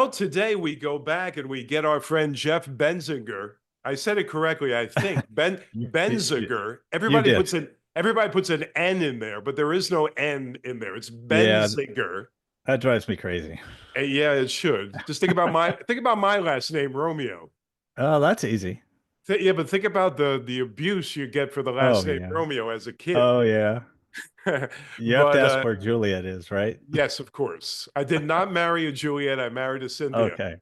Well, today we go back and we get our friend Jeff Benziger. I said it correctly, I think. Benziger. You did. Everybody puts an N in there, but there is no N in there. It's Yeah, Benziger. that drives me crazy. And yeah, it should. Just think about my last name, Romeo. Oh, that's easy. Yeah, but think about the abuse you get for the Oh, last name yeah. Romeo as a kid. Oh, yeah. You have to But ask where Juliet is, right? yes, of course. I did not marry a Juliet. I married a Cynthia. Okay.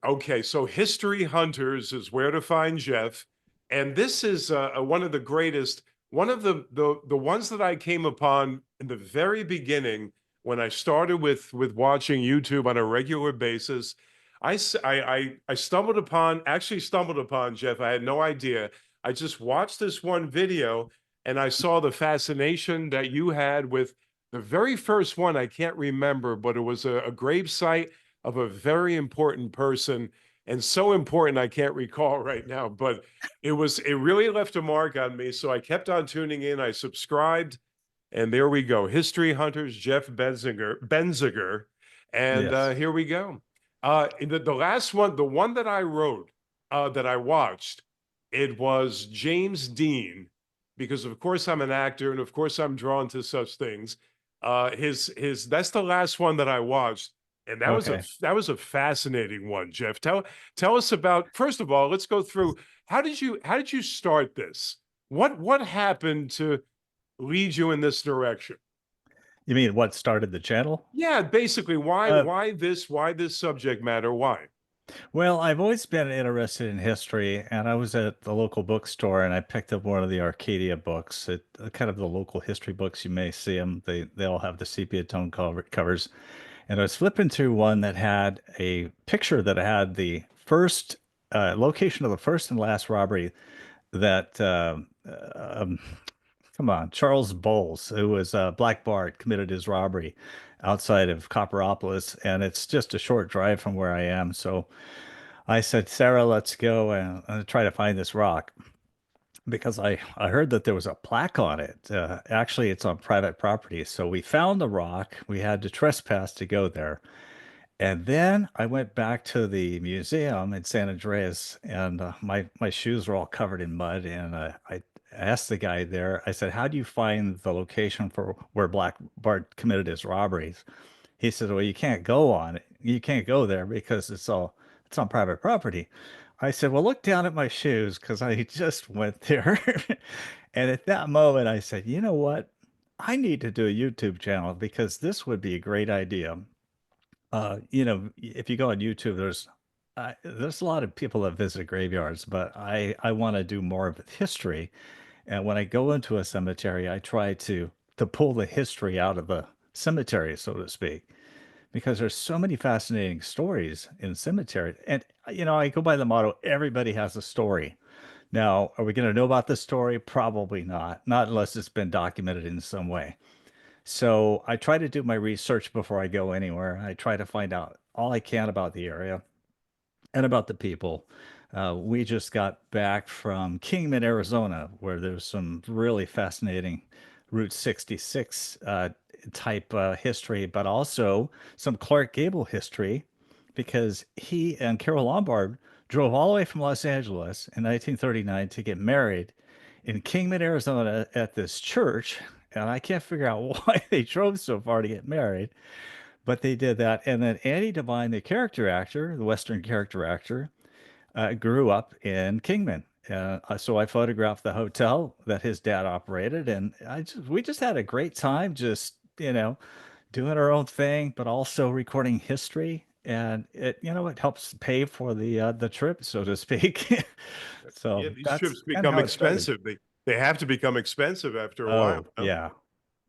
Okay, so History Hunters is where to find Jeff, and this is one of the greatest, one of the ones that I came upon in the very beginning when I started with watching YouTube on a regular basis. I actually stumbled upon Jeff. I had no idea. I just watched this one video and I saw the fascination that you had with the very first one. I can't remember, but it was a grave site of a very important person, and so important I can't recall right now, but it really left a mark on me. So I kept on tuning in. I subscribed, and there we go. History Hunters, Jeff Benziger. And Yes. here we go. The last one, the one that I wrote, that I watched, it was James Dean, because of course I'm an actor and of course I'm drawn to such things. His that's the last one that I watched. And Okay. that was a fascinating one, Jeff. Tell us about, first of all, let's go through how did you start this? What happened to lead you in this direction? You mean what started the channel? Yeah, basically, Uh, why this subject matter? Why? well, I've always been interested in history, and I was at the local bookstore and I picked up one of the Arcadia books. Kind of the local history books, you may see them. They all have the sepia tone covers. And I was flipping through one that had a picture that had the first location of the first and last robbery that um, come on, Charles Bowles, who was Black Bart, committed his robbery outside of Copperopolis, and it's just a short drive from where I am. So I said, Sarah, let's go and try to find this rock because I heard that there was a plaque on it. Actually, it's on private property. So we found the rock. We had to trespass to go there. And then I went back to the museum in San Andreas, and my shoes were all covered in mud. And I asked the guy there, I said, "How do you find the location for where Black Bart committed his robberies?" He said, "Well, you can't go on it. You can't go there because it's on private property." I said, "Well, look down at my shoes because I just went there." And at that moment, I said, "You know what? I need to do a YouTube channel because this would be a great idea." If you go on YouTube, there's a lot of people that visit graveyards, but I want to do more of the history. And when I go into a cemetery, I try to pull the history out of the cemetery, so to speak, because there's so many fascinating stories in cemetery. And I go by the motto, everybody has a story. Now, are we going to know about the story? Probably not, not unless it's been documented in some way. So I try to do my research before I go anywhere. I try to find out all I can about the area and about the people. We just got back from Kingman, Arizona, where there's some really fascinating Route 66 type history, but also some Clark Gable history because he and Carol Lombard drove all the way from Los Angeles in 1939 to get married in Kingman, Arizona at this church. And I can't figure out why they drove so far to get married, but they did that. And then Andy Devine, the character actor, the Western character actor, grew up in Kingman. So I photographed the hotel that his dad operated, and we just had a great time, just doing our own thing, but also recording history. And it helps pay for the trip, so to speak. Yeah, So these that's trips kind of become how it started. expensive. They have to become expensive after a while. Oh No? yeah,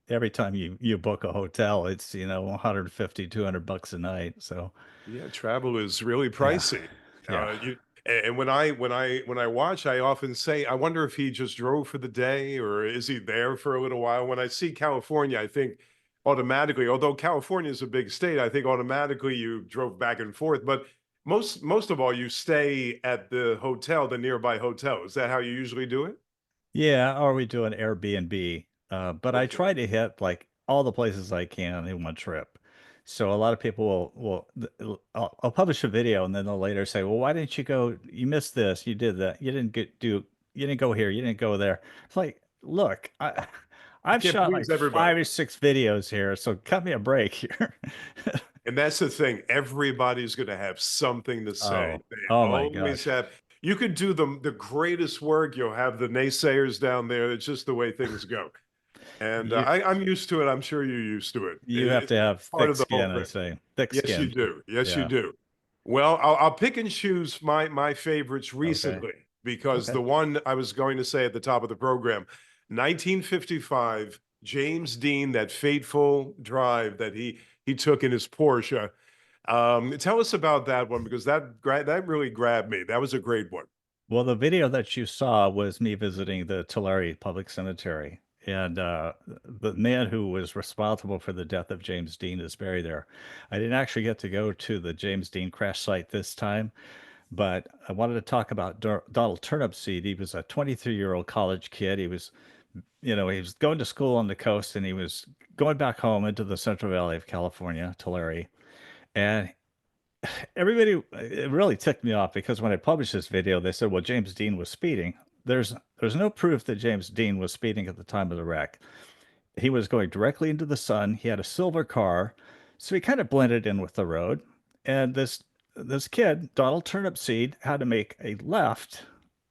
every time you book a hotel, it's 150, $200 a night. So Yeah, travel is really yeah, pricey. yeah. And when I watch, I often say, I wonder if he just drove for the day or is he there for a little while. When I see California, I think automatically, although California is a big state, I think automatically you drove back and forth. But most of all, you stay at the hotel, the nearby hotel. Is that how you usually do it? Yeah, or we do an Airbnb. But I Okay. try to hit like all the places I can in one trip. So a lot of people I'll publish a video and then they'll later say, "Well, why didn't you go? You missed this. You did that. You didn't go here. You didn't go there." It's like, look, You I've can't shot please like everybody. 5 or 6 videos here, so cut me a break here. And that's the thing. Everybody's going to have something to say. Oh, They oh my always gosh. have. You could do the greatest work. You'll have the naysayers down there. It's just the way things go. And You I'm used to it. I'm sure you're used to it. you have It's to have part thick of the whole skin, I thing. say. Thick Yes, you skin. do. Yes, you Yeah. do. Well, I'll pick and choose my favorites Okay. recently because Okay. the one I was going to say at the top of the program, 1955, James Dean, that fateful drive that he took in his Porsche. Tell us about that one because that really grabbed me. That was a great one. Well, the video that you saw was me visiting the Tulare Public Cemetery, and the man who was responsible for the death of James Dean is buried there. I didn't actually get to go to the James Dean crash site this time, but I wanted to talk about Donald Turnipseed. He was a 23-year-old college kid. He was going to school on the coast, and he was going back home into the Central Valley of California, Tulare, and everybody, it really ticked me off because when I published this video, they said, well, James Dean was speeding. There's no proof that James Dean was speeding at the time of the wreck. He was going directly into the sun. He had a silver car, so he kind of blended in with the road. And this kid, Donald Turnipseed, had to make a left.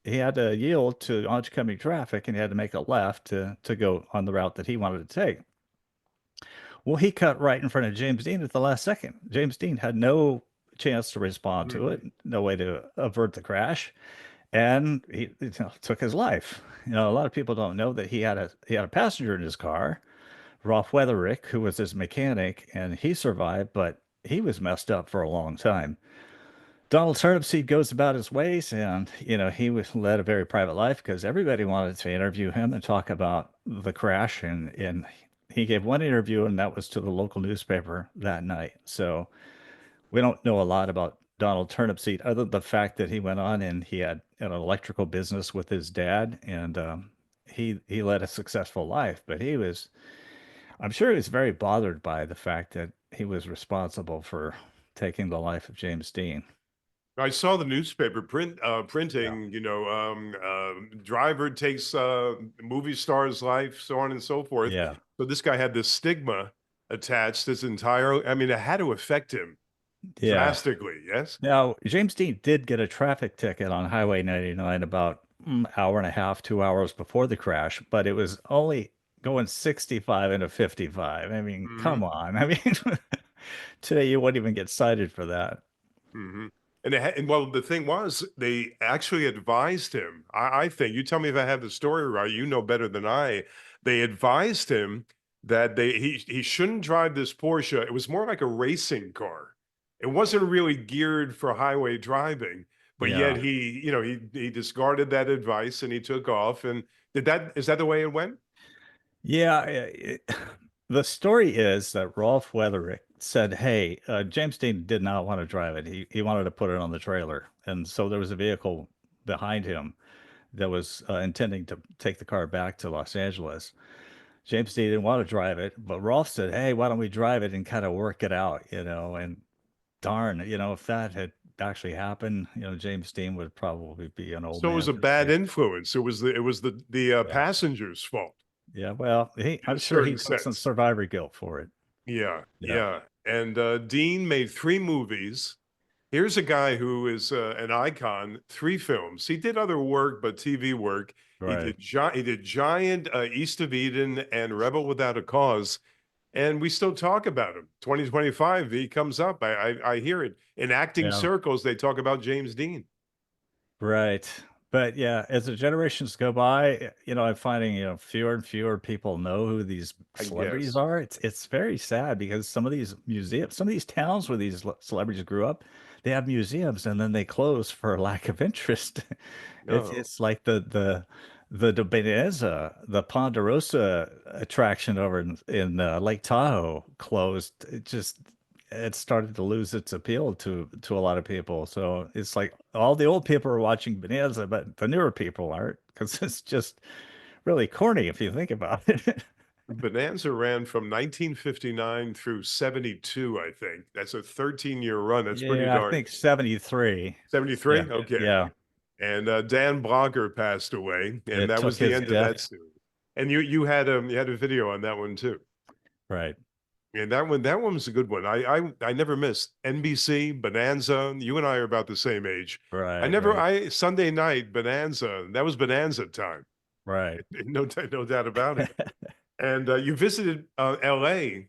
He had to yield to oncoming traffic, and he had to make a left to go on the route that he wanted to take. Well, he cut right in front of James Dean at the last second. James Dean had no chance to respond to it, Mhm. no way to avert the crash, and he took his life. A lot of people don't know that he had a passenger in his car, Rolf Weatherick, who was his mechanic, and he survived, but he was messed up for a long time. Donald Turnipseed goes about his ways, and he was led a very private life because everybody wanted to interview him and talk about the crash, and he gave one interview, and that was to the local newspaper that night. So we don't know a lot about Donald Turnipseed other than the fact that he went on and he had an electrical business with his dad, and he led a successful life. But I'm sure he was very bothered by the fact that he was responsible for taking the life of James Dean. I saw the newspaper Yeah. printing, driver takes movie star's life, so on and so forth. Yeah. So this guy had this stigma attached his entire, I mean, it had to affect him Yeah. drastically, yes? Now, James Dean did get a traffic ticket on Highway 99 about hour and a half, 2 hours before the crash, but it was only going 65 into 55. I mean, come Mhm. on. I mean, today you wouldn't even get cited for that. Mhm. And well, the thing was, they actually advised him. I think you tell me if I have the story right. You know better than I. They advised him that he shouldn't drive this Porsche. It was more like a racing car. It wasn't really geared for highway driving, but yet Yeah. he discarded that advice and he took off. And is that the way it went? Yeah. The story is that Rolf Weatherick said, hey, James Dean did not want to drive it. He wanted to put it on the trailer. And so there was a vehicle behind him that was intending to take the car back to Los Angeles. James D didn't want to drive it, but Rolf said, "Hey, why don't we drive it and kind of work it out?" And darn, if that had actually happened, James Dean would probably be an old So it was man a bad today. influence. It was the Yeah, passenger's fault yeah. Well, in I'm a sure he certain took some sense. survivor guilt for it. Yeah, Yeah, yeah. And Dean made three movies. Here's a guy who is an icon. Three films. He did other work, but TV work. right. He did Giant, East of Eden, and Rebel Without a Cause. And we still talk about him. 2025, he comes up. I hear it in acting Yeah. circles. They talk about James Dean. Right. But yeah, as the generations go by, I'm finding, fewer and fewer people know who these I celebrities guess. are. It's very sad because some of these museums, some of these towns where these celebrities grew up, they have museums and then they close for lack of interest. No. It's like the Beneza, the Ponderosa attraction over in Lake Tahoe closed. It started to lose its appeal to a lot of people. So it's like all the old people are watching Bonanza, but the newer people aren't because it's just really corny if you think about it. Bonanza ran from 1959 through 72, I think. That's a 13-year run. That's pretty Yeah, I darn. think 73. Yeah, 73? Okay. yeah. And Dan Blogger passed away, and It that took was the his end of that death. series. And you had a video on that one too. Right, And that one was a good one. I never missed NBC Bonanza. You and I are about the same age. right, right, I Sunday night Bonanza. That was Bonanza time. right. No doubt about it. And you visited L.A.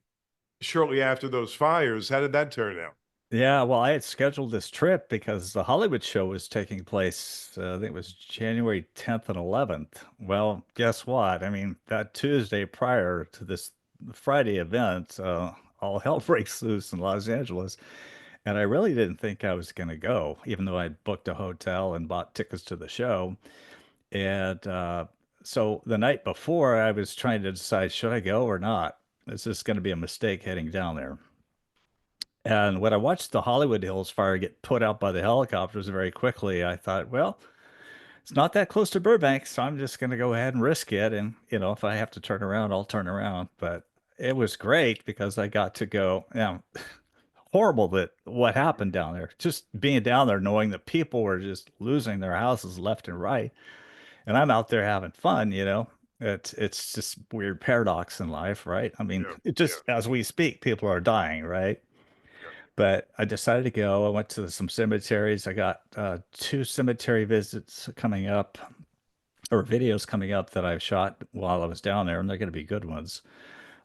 shortly after those fires. How did that turn out? Yeah, well, I had scheduled this trip because the Hollywood show was taking place, I think it was January 10th and 11th. Well, guess what? I mean, that Tuesday prior to this Friday event, all hell breaks loose in Los Angeles. And I really didn't think I was going to go, even though I'd booked a hotel and bought tickets to the show. And so the night before, I was trying to decide, should I go or not? Is this going to be a mistake heading down there? And when I watched the Hollywood Hills fire get put out by the helicopters very quickly, I thought, well, it's not that close to Burbank, so I'm just going to go ahead and risk it. And, if I have to turn around, I'll turn around. But it was great because I got to go. Horrible that what happened down there. Just being down there, knowing that people were just losing their houses left and right, and I'm out there having fun. It's just weird paradox in life, right? I mean, Yeah, it yeah, just as we speak, people are dying, right? yeah. But I decided to go. I went to some cemeteries. I got two cemetery visits coming up, or videos coming up that I've shot while I was down there, and they're going to be good ones.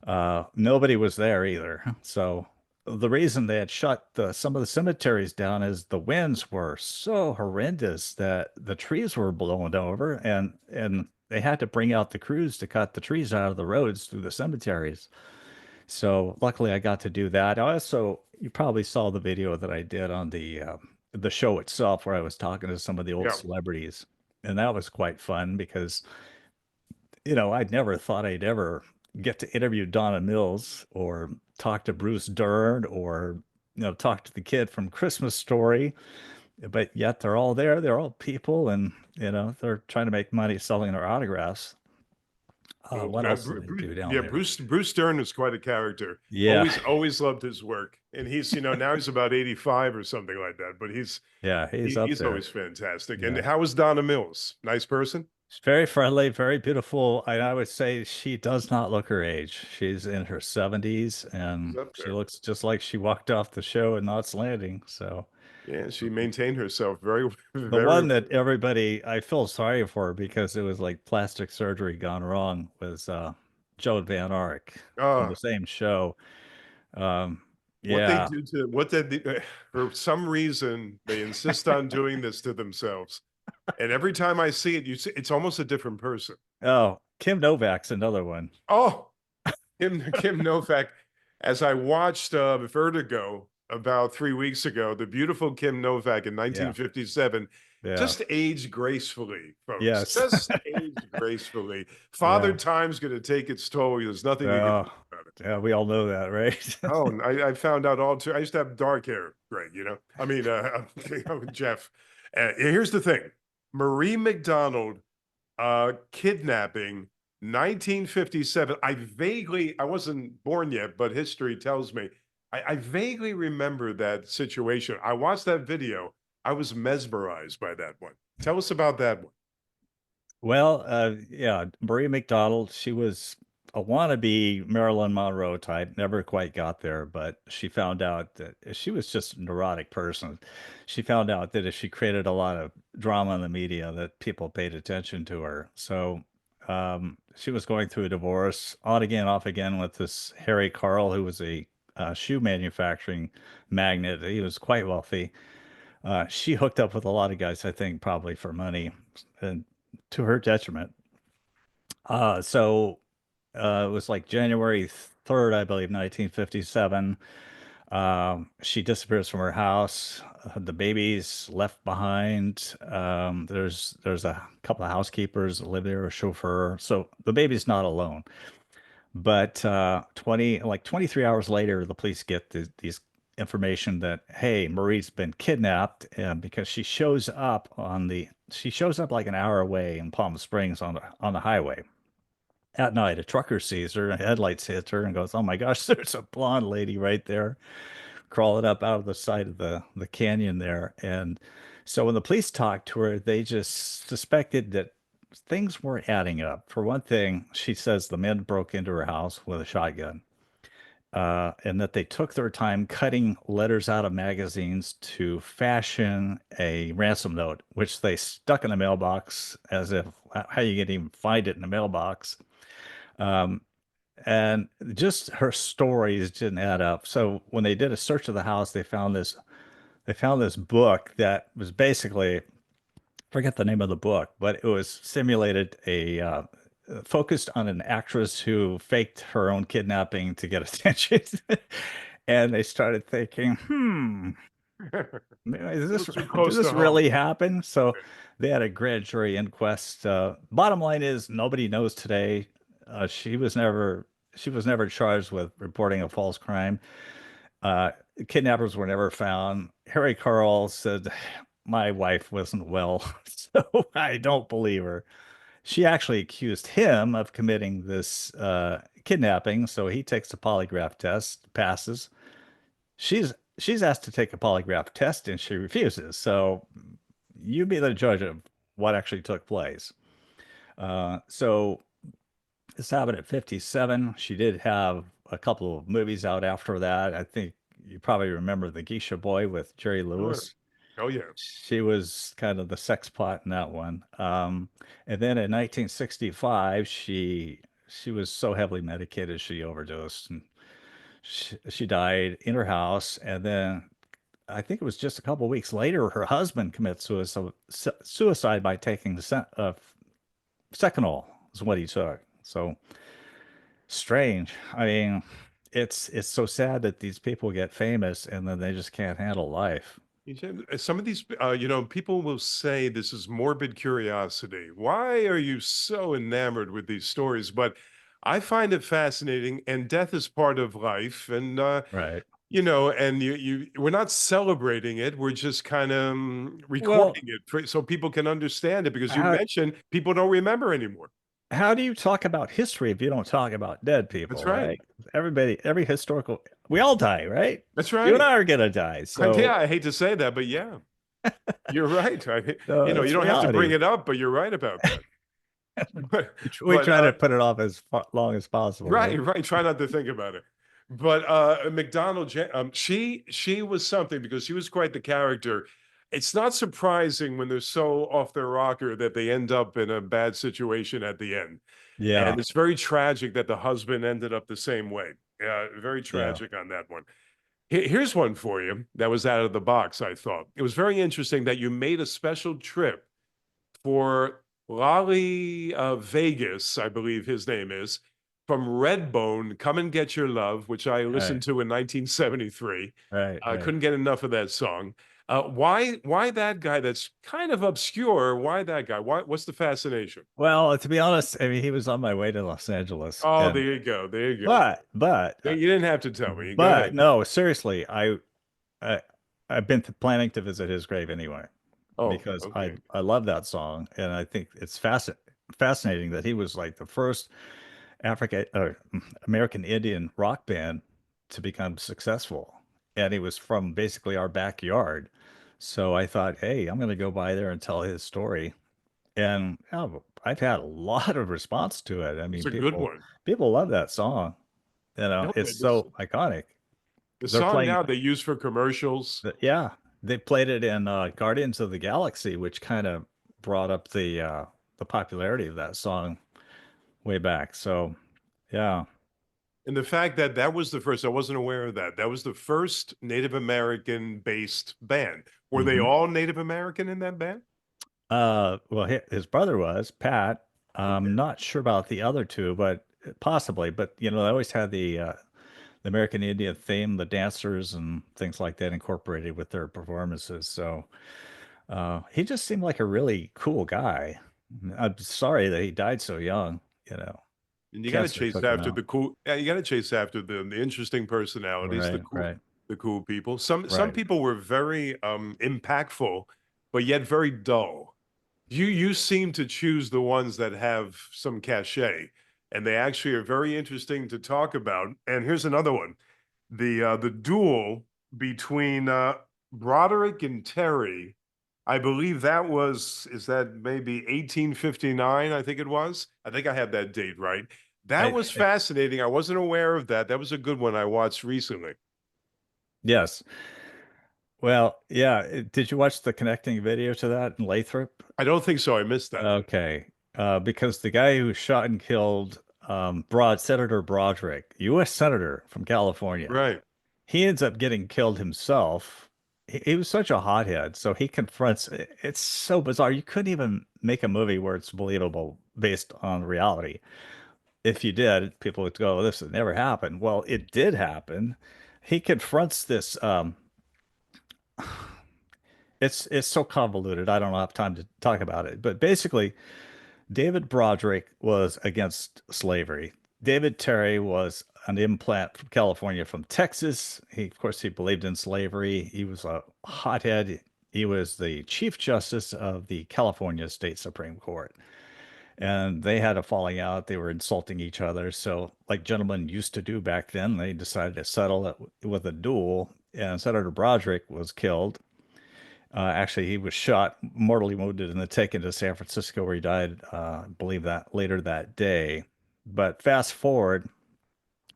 Nobody was there either. So the reason they had shut some of the cemeteries down is the winds were so horrendous that the trees were blown over, and they had to bring out the crews to cut the trees out of the roads through the cemeteries. So luckily I got to do that. I also, you probably saw the video that I did on the show itself where I was talking to some of the old Yeah. celebrities. And that was quite fun because, I'd never thought I'd ever get to interview Donna Mills or talk to Bruce Dern or, talk to the kid from Christmas Story. But yet they're all there. They're all people and, they're trying to make money selling their autographs. Well, What else did they do down yeah, there? Bruce Stern is quite a character. Yeah. Always loved his work, and he's now he's about 85 or something like that. But Yeah. He's up he's there. always fantastic. And Yeah. how was Donna Mills? Nice person. She's very friendly, very beautiful. And I would say she does not look her age. She's in her 70s She's and up she there. looks just like she walked off the show in Knots Landing. So Yeah, she maintained herself very, the very. one that everybody, I feel sorry for because it was like plastic surgery gone wrong was Joan Van Ark from the Uh, same show. Um, what they yeah. do to what they for some reason they insist on doing this to themselves. And every time I see it, it's almost a different person. Oh, Kim Novak's another one. Oh, Kim Novak, as I watched Vertigo about 3 weeks ago, the beautiful Kim Novak in Yeah. 1957 Yeah. just aged gracefully, folks. Yes. Just aged gracefully. Father Yeah. Time's going to take its toll. There's nothing you can do Oh, about it. yeah. We all know that, right? Oh, and I found out all too. I used to have dark hair, Greg. I mean, Jeff. Here's the thing: Marie McDonald kidnapping, 1957. I wasn't born yet, but history tells me. I vaguely remember that situation. I watched that video. I was mesmerized by that one. Tell us about that one. Well, yeah, Maria McDonald, she was a wannabe Marilyn Monroe type, never quite got there, but she found out that she was just a neurotic person. She found out that if she created a lot of drama in the media, that people paid attention to her. So she was going through a divorce, on again, off again with this Harry Carl, who was a shoe manufacturing magnate. He was quite wealthy. She hooked up with a lot of guys, I think, probably for money, and to her detriment. So it was like January 3rd, I believe, 1957. She disappears from her house. The baby's left behind. There's a couple of housekeepers that live there, a chauffeur. So the baby's not alone. But 23 hours later, the police get these information that, hey, Marie's been kidnapped, because she shows up like an hour away in Palm Springs on the highway. at night, a trucker sees her, headlights hits her, and goes, "Oh my gosh, there's a blonde lady right there, crawling up out of the side of the canyon there." And so when the police talked to her, they just suspected that things weren't adding up. For one thing, she says the men broke into her house with a shotgun, and that they took their time cutting letters out of magazines to fashion a ransom note, which they stuck in the mailbox as if how you can even find it in the mailbox. Um, and just her stories didn't add up. So when they did a search of the house, they found this book that was basically, forget the name of the book, but it was simulated focused on an actress who faked her own kidnapping to get attention. And they started thinking, is A little this too did close to this home. really happen? So they had a grand jury inquest. Bottom line is nobody knows today. She was never charged with reporting a false crime. Uh, Kidnappers were never found. Harry Carl said, "My wife wasn't well, so I don't believe her." She actually accused him of committing this kidnapping, so he takes a polygraph test, passes. She's asked to take a polygraph test, and she refuses. So you be the judge of what actually took place. So this happened at 57. She did have a couple of movies out after that. I think you probably remember The Geisha Boy with Jerry Sure. Lewis. Oh yeah. She was kind of the sex pot in that one. And then in 1965, she was so heavily medicated she overdosed and she died in her house. And then I think it was just a couple of weeks later, her husband commits suicide by taking Seconal is what he took. So strange. I mean, it's so sad that these people get famous and then they just can't handle life. You said, some of these, people will say this is morbid curiosity. Why are you so enamored with these stories? But I find it fascinating, and death is part of life. And Right. and we're not celebrating it. We're just kind of Well, recording it so people can understand it. Because you how mentioned people don't remember anymore. how do you talk about history if you don't talk about dead That's people, right. right? Every historical, we all die, right? That's You and right. I are gonna die. Yeah, So, I hate to say that, but yeah, you're right. You it's don't have to bring reality. it up, but you're right about that. But, We but try to put it off as long as possible, right, right? right. Try not to think about it. But she was something because she was quite the character. It's not surprising when they're so off their rocker that they end up in a bad situation at the end. Yeah, And it's very tragic that the husband ended up the same way. Very yeah. tragic on that one. Here's one for you that was out of the box, I thought. It was very interesting that you made a special trip for Lolly Vegas, I believe his name is, from Redbone, Come and Get Your Love, which I listened Right, to in 1973. right, I right. couldn't get enough of that song. Why that guy that's kind of obscure? Why that guy? What's the fascination? Well, to be honest, I mean, he was on my way to Los Angeles, Oh, and there you go. There you go. but but You didn't have to tell me. Go but ahead. no, seriously, I I've been planning to visit his grave anyway Oh, because I okay. I love that song, and I think it's fascinating that he was like the first African or American Indian rock band to become successful, and he was from basically our backyard. So I thought, hey, I'm going to go by there and tell his story, and I've had a lot of response to it. I It's mean, a good people one. people love that song. No, It's so iconic. the They're song playing now they use for commercials. Yeah, they played it in Guardians of the Galaxy, which kind of brought up the popularity of that song way back. So, yeah. And the fact that that was the first, I wasn't aware of that. That was the first Native American based band. Were they Hmm. all Native American in that band? Well, his brother was Pat. I'm Okay. not sure about the other two, but possibly. But they always had the American Indian theme, the dancers and things like that incorporated with their performances. So he just seemed like a really cool guy. I'm sorry that he died so young. You know, And you got to Cancer chase took him after out. the cool. Yeah, you got to chase after the interesting personalities, Right, right, the cool people. Some right. people were very impactful, but yet very dull. You seem to choose the ones that have some cachet. and they actually are very interesting to talk about. And here's another one: the duel between Broderick and Terry. I believe that was, is that maybe 1859? I think it was. I think I have that date right. That was I fascinating. I wasn't aware of that. That was a good one I watched recently. yes. Well, yeah. Did you watch the connecting video to that in Lathrop? I don't think so. I missed that. Okay. Because the guy who shot and killed Senator Broderick, U.S. Senator from California, Right. he ends up getting killed himself. He was such a hothead, so he confronts. It's so bizarre. You couldn't even make a movie where it's believable based on reality. If you did, people would go, "This has never happened." Well, it did happen. He confronts this. It's so convoluted. I don't have time to talk about it. But basically, David Broderick was against slavery. David Terry was an implant from California, from Texas. Of course, he believed in slavery. He was a hothead. He was the Chief Justice of the California State Supreme Court. And they had a falling out. They were insulting each other. So, like gentlemen used to do back then, they decided to settle it with a duel. And Senator Broderick was killed. Actually, he was shot, mortally wounded, and then taken to San Francisco, where he died, I believe that later that day. But fast forward,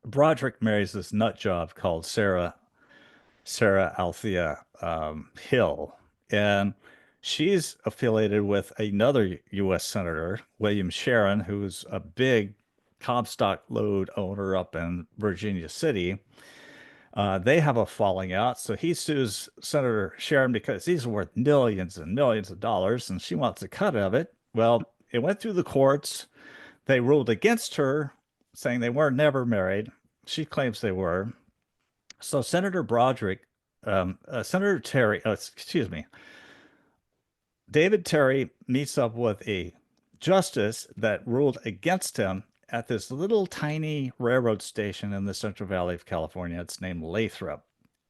Broderick marries this nut job called Sarah Althea Hill, and she's affiliated with another U.S. Senator, William Sharon, who's a big Comstock lode owner up in Virginia City. They have a falling out, so he sues Senator Sharon because he's worth millions and millions of dollars, and she wants a cut of it. Well, it went through the courts. They ruled against her, saying they were never married. She claims they were. So Senator Broderick, Senator Terry, excuse me, David Terry meets up with a justice that ruled against him at this little tiny railroad station in the Central Valley of California. It's named Lathrop,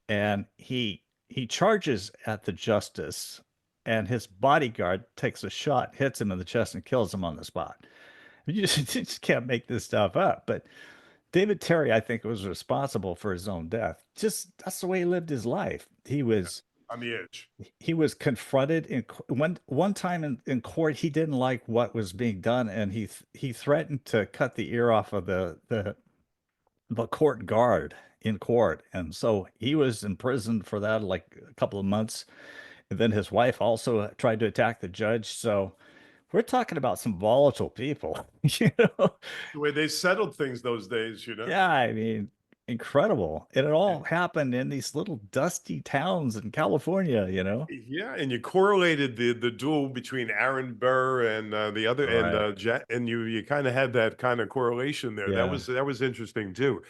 and he charges at the justice, and his bodyguard takes a shot, hits him in the chest, and kills him on the spot. You just can't make this stuff up. But David Terry, I think, was responsible for his own death. Just that's the way he lived his life. On the edge. He was confronted one time in court. He didn't like what was being done, and he threatened to cut the ear off of the court guard in court, and so he was imprisoned for that, like a couple of months. And then his wife also tried to attack the judge. So we're talking about some volatile people, you know? The way they settled things those days, you know? Yeah, I mean, incredible. And it all And happened in these little dusty towns in California, you know? yeah, and you correlated the duel between Aaron Burr and the other, and Right. and you kind of had that kind of correlation there. Yeah. That was interesting too.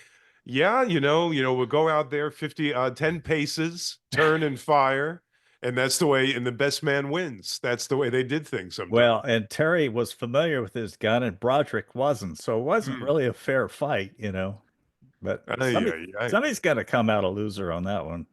Yeah, we'll go out there 10 paces, turn and fire, and that's the way, and the best man wins. That's the way they did things sometimes. Well, and Terry was familiar with his gun and Broderick wasn't. So it wasn't Mm. really a fair fight, you know? But Ay, ay, ay. somebody's got to come out a loser on that one.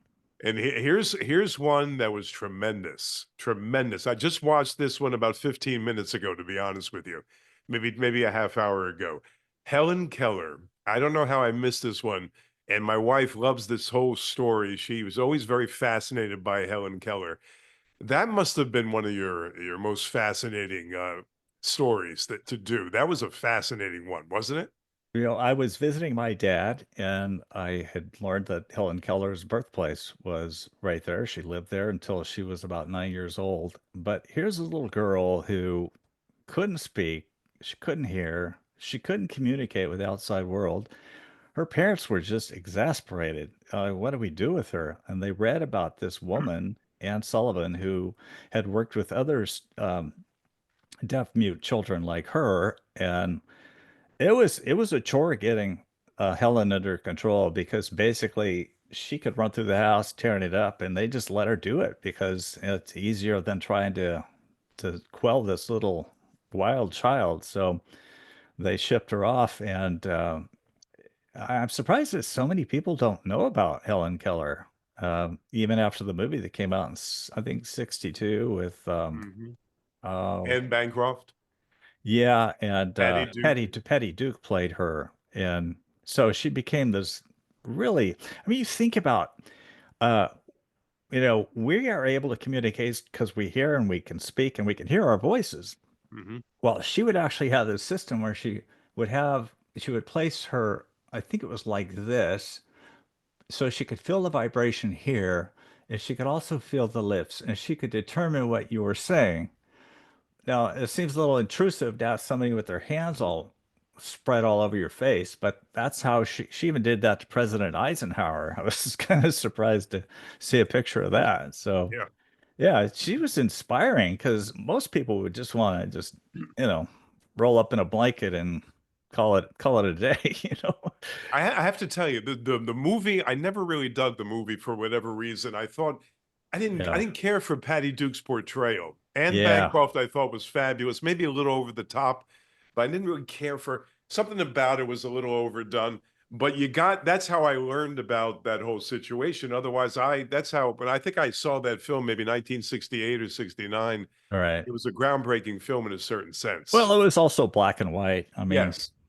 And here's one that was tremendous, tremendous. I just watched this one about 15 minutes ago, to be honest with you, maybe a half hour ago. Helen Keller. I don't know how I missed this one, and my wife loves this whole story. She was always very fascinated by Helen Keller. That must have been one of your most fascinating stories that to do. That was a fascinating one, wasn't it? You know, I was visiting my dad and I had learned that Helen Keller's birthplace was right there. She lived there until she was about 9 years old. But here's a little girl who couldn't speak, she couldn't hear, she couldn't communicate with the outside world. Her parents were just exasperated. What do we do with her? And they read about this woman, Anne Sullivan, who had worked with others, deaf mute children like her, and it was a chore getting Helen under control because basically she could run through the house tearing it up, and they just let her do it because it's easier than trying to quell this little wild child. So they shipped her off, and I'm surprised that so many people don't know about Helen Keller. Even after the movie that came out in I think '62 with Mhm. oh And Bancroft. Yeah, and Patty Duke. Patty Duke played her, and so she became this really. I mean, you think about, uh, we are able to communicate because we hear and we can speak and we can hear our voices. Hmm. Well, she would actually have this system where she would place her, I think it was like this, so she could feel the vibration here, and she could also feel the lips, and she could determine what you were saying. Now, it seems a little intrusive to have somebody with their hands all spread all over your face, but that's how she even did that to President Eisenhower. I was kind of surprised to see a picture of that. So, Yeah. yeah, she was inspiring because most people would just want to just, you know, roll up in a blanket and call it a day, you know. I have to tell you, the movie, I never really dug the movie for whatever reason. I thought I Yeah. didn't care for Patty Duke's portrayal. Anne Yeah. Bancroft I thought was fabulous, maybe a little over the top, but I didn't really care for something about it was a little overdone. But that's how I learned about that whole situation. Otherwise, that's how, but I think I saw that film maybe 1968 or 69. All right. It was a groundbreaking film in a certain sense. Well, it was also black and white. I mean,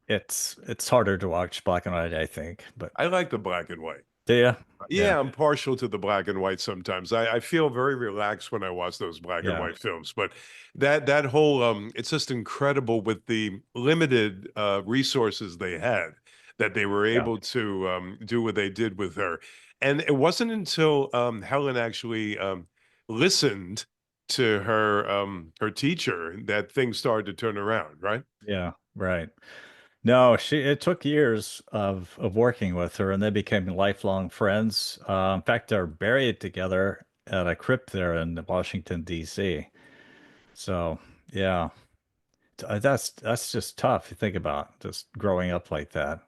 Yes, it's harder to watch black and white, I think, but I like the black and white. yeah. Yeah. Yeah, I'm partial to the black and white sometimes. I feel very relaxed when I watch those black and Yeah. white films, but that whole it's just incredible with the limited resources they had that they were Yeah. able to do what they did with her. And it wasn't until Helen actually listened to her teacher that things started to turn around, right? Yeah. Right. No, it took years of working with her, and they became lifelong friends. In fact, they're buried together at a crypt there in Washington, D.C. So, yeah, that's just tough to think about, just growing up like that.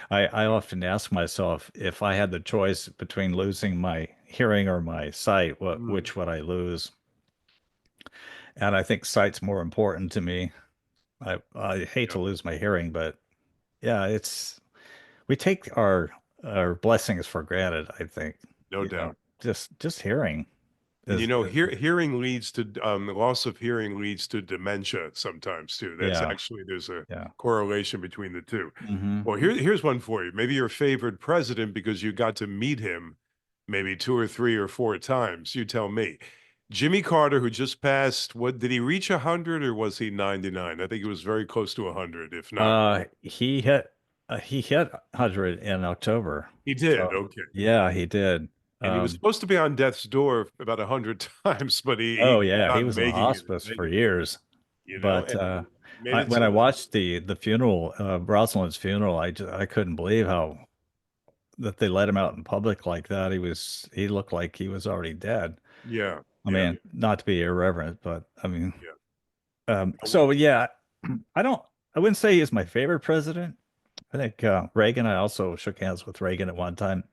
I often ask myself if I had the choice between losing my hearing or my sight, Mm, which would I lose? And I think sight's more important to me. I hate yeah, to lose my hearing, but yeah, we take our blessings for granted, I think. no You know, doubt. just hearing And is, hearing leads to loss of hearing leads to dementia sometimes too. That's yeah, actually there's a yeah. correlation between the two. Hmm. Well, here's one for you. Maybe your favorite president because you got to meet him maybe two or three or four times. You tell me. Jimmy Carter, who just passed, what did he reach 100 or was he 99? I think he was very close to 100, if not. He hit 100 in October. He did. So Okay. yeah, he did. And he was Um, supposed to be on death's door about 100 times, but he oh kept yeah, he on was in the making it and hospice for making it, years. But and made it when to I the watched the funeral, Rosalind's funeral, I couldn't believe how that they let him out in public like that. He looked like he was already dead. yeah, I yeah, mean, not to be irreverent, but I mean, yeah. so yeah, I don't, I wouldn't say he's my favorite president. I think Reagan. I also shook hands with Reagan at one time,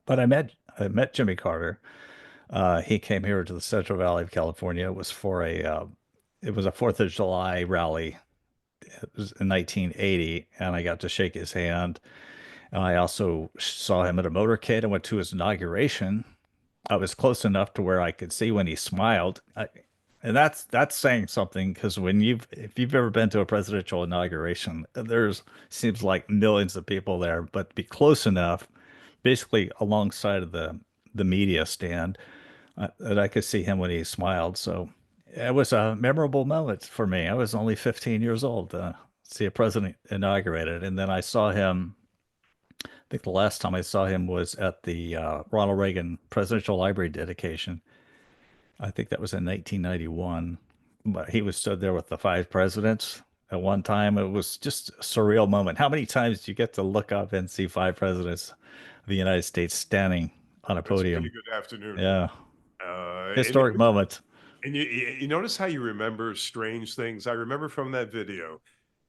but I met Jimmy Carter. He came here to the Central Valley of California. It was a Fourth of July rally. It was in 1980, and I got to shake his hand. I also saw him at a motorcade. I went to his inauguration. I was close enough to where I could see when he smiled. And that's saying something because if you've ever been to a presidential inauguration, there's seems like millions of people there, but to be close enough, basically alongside of the media stand, that I could see him when he smiled. So it was a memorable moment for me. I was only 15 years old to see a president inaugurated, and then I saw him. I think the last time I saw him was at the Ronald Reagan Presidential Library dedication. I think that was in 1991. But he was stood there with the five presidents at one time. It was just a surreal moment. How many times do you get to look up and see five presidents of the United States standing on a That's a pretty podium? good afternoon. Yeah, And historic moment. you notice how you remember strange things. I remember from that video,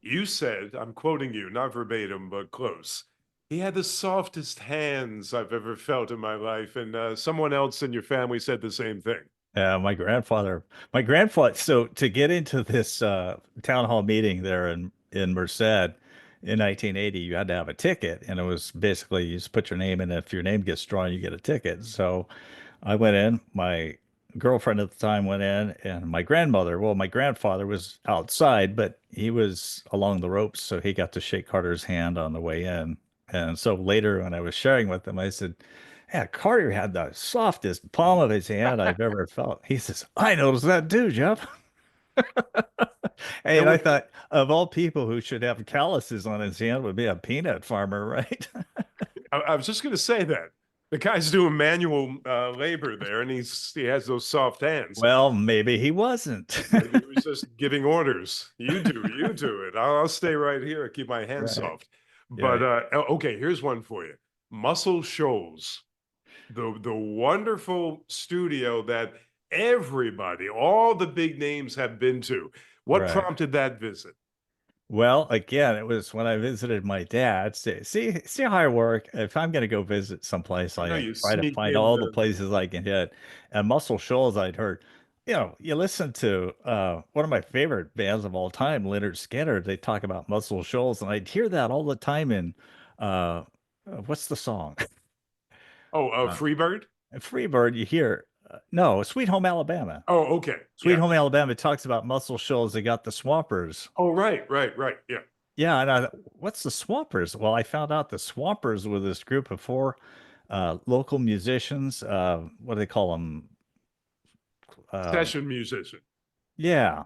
you said, I'm quoting you, not verbatim, but close. He had the softest hands I've ever felt in my life, and someone else in your family said the same thing. Yeah, my grandfather. So to get into this town hall meeting there in Merced in 1980, you had to have a ticket, and it was basically you just put your name in. If your name gets drawn, you get a ticket. So I went in. girlfriend at the time went in, and my grandmother, well, my grandfather was outside, but he was along the ropes, so he got to shake Carter's hand on the way in. And so later, when I was sharing with him, I said, "Yeah, Carter had the softest palm of his hand I've ever felt." He says, "I noticed that too, Jeff." Hey, It and I wa- thought, of all people who should have calluses on his hand would be a peanut farmer, right? I was just going to say that the guy's doing manual labor there, and he has those soft hands. Well, maybe he wasn't. Maybe he was just giving orders. You do it. I'll stay right here and keep my hands Right. soft. But Yeah. okay, here's one for you. Muscle Shoals, the wonderful studio that everybody, all the big names have been to. What Right. prompted that visit? Well, again, it was when I visited my dad. See how I work. If I'm going to go visit someplace, I know I you try to sneak find in all the places I can hit. And Muscle Shoals, I'd heard, you listen to one of my favorite bands of all time, Leonard Skinner. They talk about Muscle Shoals, and I'd hear that all the time in what's the song? Uh, Freebird. Freebird. You hear no, Sweet Home Alabama. Oh, okay, Sweet yeah. Home Alabama talks about Muscle Shoals. They got the Swampers. Oh, right, yeah. Yeah, and what's the Swampers? Well, I found out the Swampers were this group of four local musicians. What do they call them? Uh, Session musician. yeah.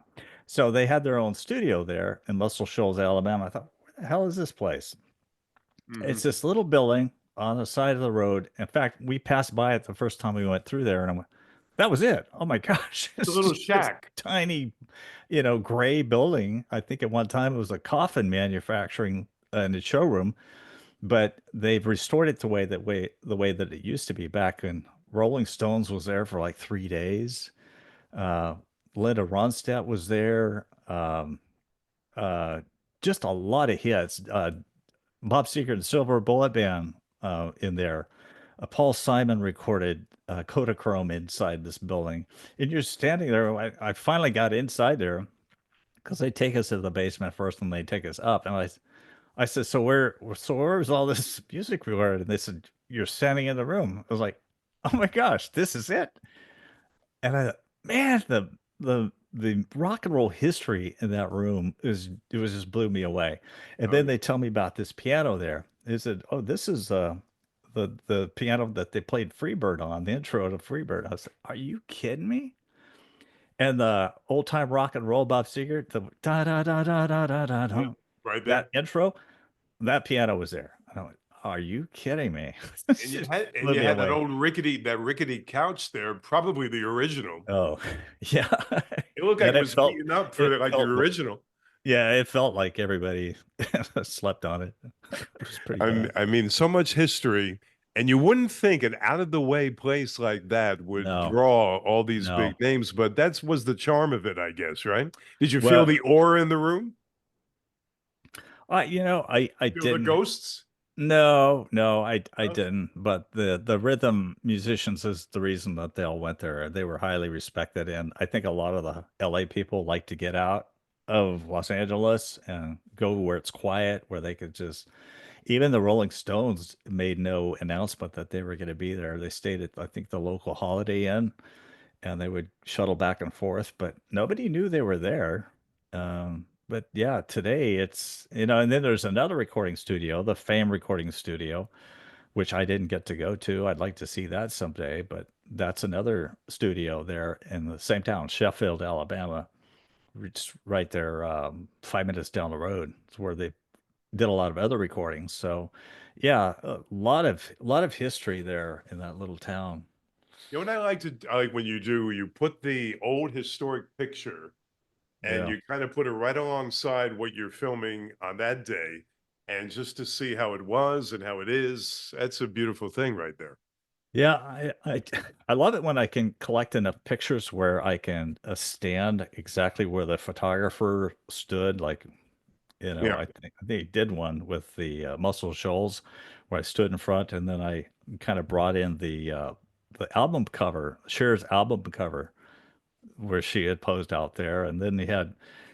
So they had their own studio there in Muscle Shoals, Alabama. I thought, where the hell is this place? Hmm. It's this little building on the side of the road. In fact, we passed by it the first time we went through there, and I went, that was it. Oh my gosh, It's a it's little just this shack. tiny, gray building. I think at one time it was a coffin manufacturing in the showroom, but they've restored it the way that it used to be back when Rolling Stones was there for like 3 days. Uh, Linda Ronstadt was there. Uh, just a lot of hits. Bob Seger and Silver Bullet Band in there. Paul Simon recorded Kodachrome inside this building, and you're standing there. I finally got inside there because they take us to the basement first, and they take us up, and I said, so where's all this music recorded? And they said, you're standing in the room. I was like, oh my gosh, this is it. And I thought, man, the rock and roll history in that room it was just blew me away. And Oh, then yeah. they tell me about this piano there. They said, oh, this is the piano that they played Freebird on, the intro to Freebird. I was like, are you kidding me? And the old time rock and roll Bob Seger, the da da da da da da da Yeah, da, right that there. intro, that piano was there. I went, are you kidding me? It And you just had blew me that away. old rickety couch there, probably the original. Oh, yeah. It looked like And it was beaten up for like the original. yeah, it felt like everybody slept on it. It was pretty bad. I mean, so much history, and you wouldn't think an out of the way place like that would No, draw all these big no. names, but that's was the charm of it, I guess, right? Did you feel Well, the aura in the room? I Feel the didn't. ghosts? No, no, I No? didn't. But the rhythm musicians is the reason that they all went there. They were highly respected, and I think a lot of the LA people like to get out of Los Angeles and go where it's quiet, where they could just. Even the Rolling Stones made no announcement that they were going to be there. They stayed at, I think, the local Holiday Inn, and they would shuttle back and forth, but nobody knew they were there. But yeah, today it's, and then there's another recording studio, the Fame Recording Studio, which I didn't get to go to. I'd like to see that someday, but that's another studio there in the same town, Sheffield, Alabama. It's right there, 5 minutes down the road. It's where they did a lot of other recordings. So, yeah, a lot of history there in that little town. You know what I like when you do, you put the old historic picture and Yeah. you kind of put it right alongside what you're filming on that day, and just to see how it was and how it is, that's a beautiful thing right there. Yeah, I love it when I can collect enough pictures where I can stand exactly where the photographer stood. Like, Yeah. I think he did one with the Muscle Shoals, where I stood in front, and then I kind of brought in the album cover, Cher's album cover, where she had posed out there, and then he had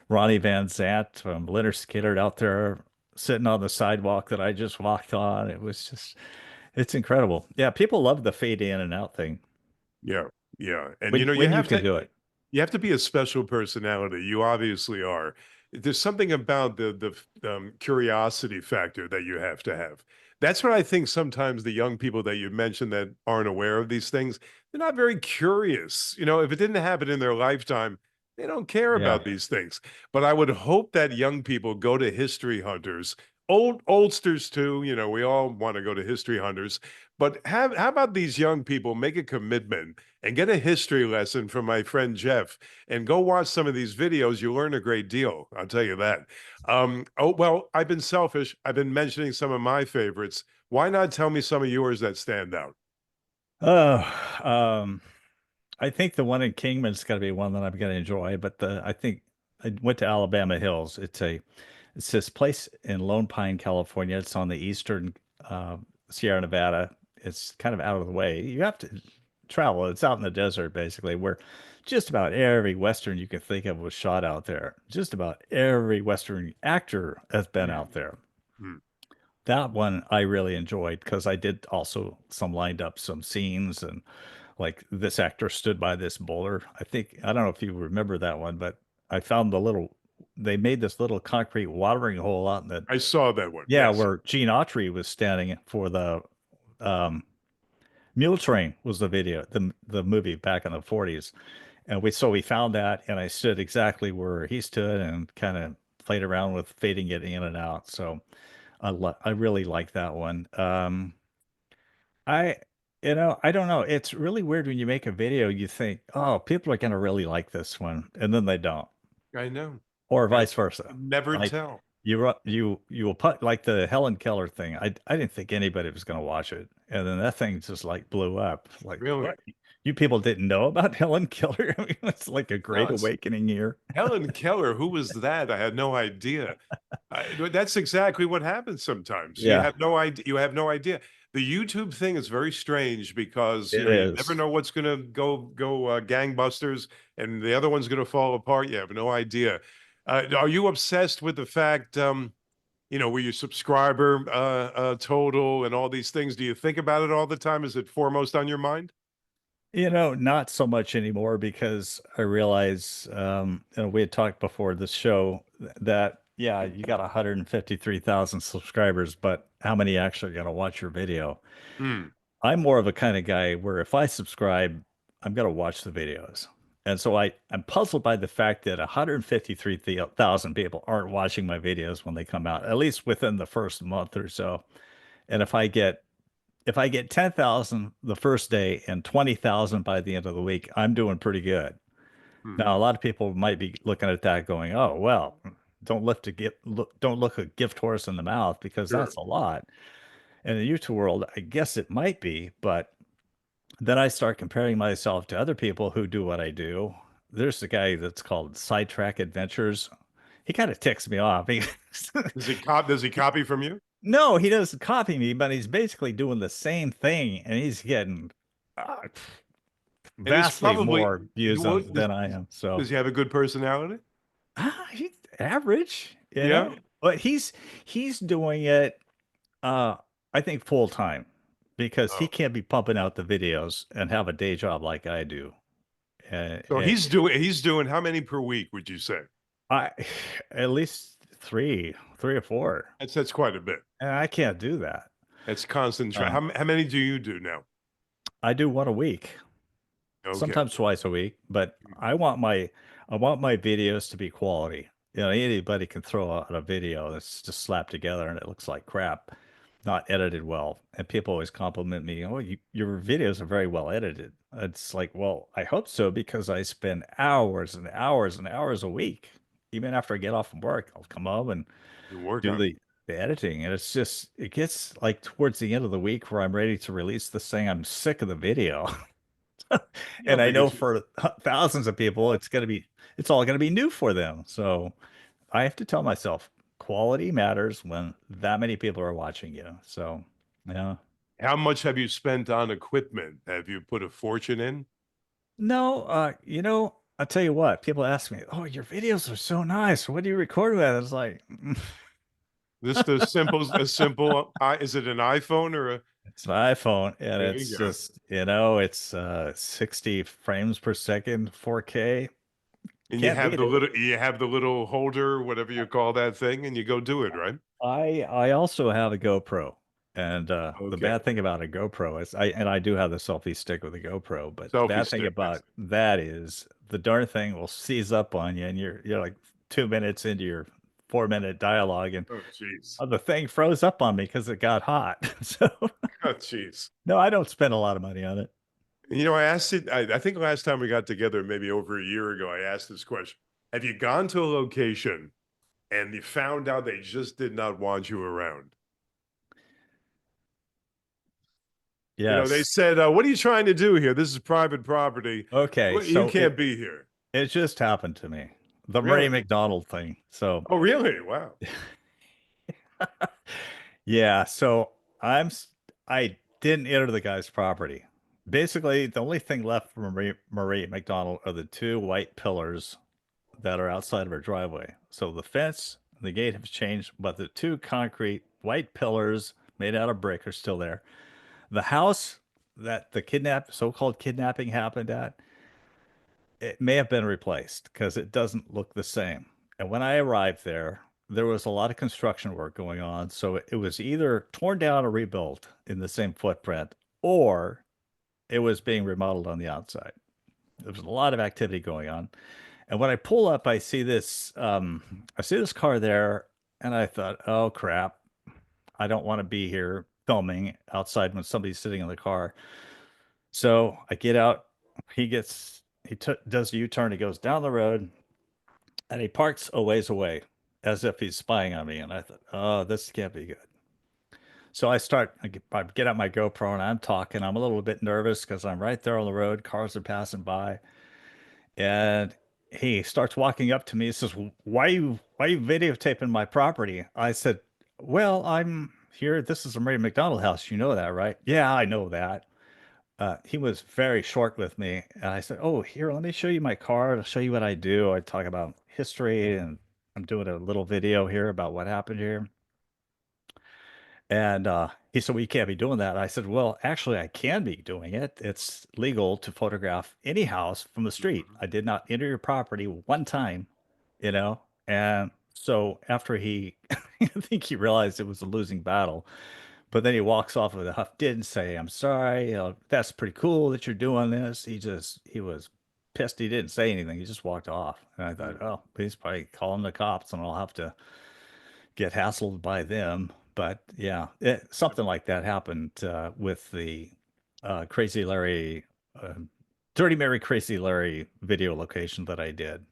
Ronnie Van Zant from Leonard Skinner out there sitting on the sidewalk that I just walked on. It's incredible. Yeah, people love the fade in and out thing. Yeah. Yeah, and When you can do it. you have to be a special personality. You obviously are. There's something about the curiosity factor that you have to have. That's what I think sometimes the young people that you mentioned that aren't aware of these things, they're not very curious. If it didn't happen in their lifetime, they don't care Yeah. about these things. But I would hope that young people go to history hunters, oldsters too. We all want to go to history hunters. But how about these young people make a commitment and get a history lesson from my friend Jeff and go watch some of these videos. You learn a great deal. I'll tell you that. Oh, well, I've been selfish. I've been mentioning some of my favorites. Why not tell me some of yours that stand out? Oh, I think the one in Kingman's got to be one that I'm going to enjoy. But I think I went to Alabama Hills. It's this place in Lone Pine, California. It's on the eastern Sierra Nevada. It's kind of out of the way. You have to travel. It's out in the desert, basically, where just about every Western you can think of was shot out there. Just about every Western actor has been out there. Mm. That one I really enjoyed because I did also lined up some scenes, and like this actor stood by this boulder. I don't know if you remember that one, but I found they made this little concrete watering hole out in the, I saw that one. yeah, Yes. where Gene Autry was standing for the um, Mule Train was the movie back in the 40s. And we found that, and I stood exactly where he stood and kind of played around with fading it in and out. So I really like that one. I I don't know. It's really weird when you make a video, you think, oh, people are gonna really like this one, and then they don't, I know. or I vice versa. never Like tell. you will put like the Helen Keller thing. I didn't think anybody was gonna watch it, and then that thing just like blew up. Like, Really. what? You people didn't know about Helen Keller? I mean, it's like a No, great it's awakening here. Helen Keller. Who was that? I had no idea. That's exactly what happens sometimes. You Yeah, have no idea. You have no idea. The YouTube thing is very strange because it you never is. know what's going to go gangbusters, and the other one's going to fall apart. You have no idea. Are you obsessed with the fact, where your subscriber total and all these things? Do you think about it all the time? Is it foremost on your mind? Not so much anymore because I realize, we had talked before this show that, yeah, you got 153,000 subscribers, but how many actually going to watch your video? Hmm. I'm more of a kind of guy where if I subscribe, I'm going to watch the videos. And so I'm puzzled by the fact that 153,000 people aren't watching my videos when they come out, at least within the first month or so. And if I get 10,000 the first day and 20,000 by the end of the week, I'm doing pretty good. Hmm. Now, a lot of people might be looking at that going, "Oh, well, don't look a gift horse in the mouth because Sure. that's a lot." In the YouTube world, I guess it might be, but then I start comparing myself to other people who do what I do. There's a guy that's called Sidetrack Adventures. He kind of ticks me off. Does he copy from you? No, he doesn't copy me, but he's basically doing the same thing, and he's getting uh, And he's vastly probably more views what than I am. So does he have a good personality? he's average, Yeah. but he's doing it, uh, I think full time because he Oh. can't be pumping out the videos and have a day job like I do. So And he's doing how many per week would you say? I at least three or four, That's quite a bit. and I can't do that. That's constant Uh, how many do you do now? I do one a week. Okay. Sometimes twice a week, but I want my videos to be quality. Anybody can throw out a video that's just slapped together and it looks like crap, not edited well. And people always compliment me, "Oh, your videos are very well edited." It's like, well, I hope so because I spend hours and hours and hours a week. Even after I get off from work, I'll come home and You work do on it. the editing. And it gets like towards the end of the week where I'm ready to release this thing. I'm sick of the video. Yeah, And I know because for thousands of people, it's all going to be new for them. So I have to tell myself quality matters when that many people are watching you. So, yeah. how much have you spent on equipment? Have you put a fortune in? No, I'll tell you what, people ask me, "Oh, your videos are so nice. What do you record with?" It's like, This the simple a simple is it an iPhone or a It's an iPhone, and There you it's go. just, it's 60 frames per second, 4K. And Can't beat it. you have the little holder, whatever you call that thing, and you go do it, right? I also have a GoPro, and the Okay. bad thing about a GoPro is I do have the selfie stick with a GoPro, but the Selfie bad thing stick. That's about that is the darn thing will seize up on you, and you're like 2 minutes into your 4 minute dialogue, and it. Oh, jeez. the thing froze up on me because it got hot. So Oh, jeez. no, I don't spend a lot of money on it. I asked it, I think last time we got together, maybe over a year ago, I asked this question. Have you gone to a location and you found out they just did not want you around? They Yes. said, what are you trying to do here? This is private property. Okay, You so can't be here. it just happened to me. The Murray Really? McDonald thing. So Oh, really? Wow. yeah, so I didn't enter the guy's property. Basically, the only thing left from Marie McDonald are the two white pillars that are outside of her driveway. So the fence, the gate have changed, but the two concrete white pillars made out of brick are still there. The house that the so-called kidnapping happened at, it may have been replaced because it doesn't look the same. And when I arrived there, there was a lot of construction work going on. So it was either torn down or rebuilt in the same footprint, or it was being remodeled on the outside. There was a lot of activity going on. And when I pull up, I see this car there, and I thought, oh crap, I don't want to be here filming outside when somebody's sitting in the car. So I get out. Does a U-turn. He goes down the road, and he parks a ways away as if he's spying on me. And I thought, oh, this can't be good. So I get out my GoPro and I'm talking. I'm a little bit nervous because I'm right there on the road. Cars are passing by. And he starts walking up to me. He says, why are you videotaping my property? I said, well, I'm here. This is a Mary McDonald house. You know that, right? Yeah, I know that. He was very short with me. And I said, oh, here, let me show you my card. I'll show you what I do. I talk about history, and I'm doing a little video here about what happened here. And he said, well, you can't be doing that. I said, well, actually, I can be doing it. It's legal to photograph any house from the street. Mhm. I did not enter your property one time, you know? And so after I think he realized it was a losing battle, but then he walks off with a huff, didn't say, I'm sorry, that's pretty cool that you're doing this. He was pissed. He didn't say anything. He just walked off. And I thought, Mhm. oh, he's probably calling the cops and I'll have to get hassled by them. But yeah, something like that happened with the Crazy Larry, uh, Dirty Mary Crazy Larry video location that I did.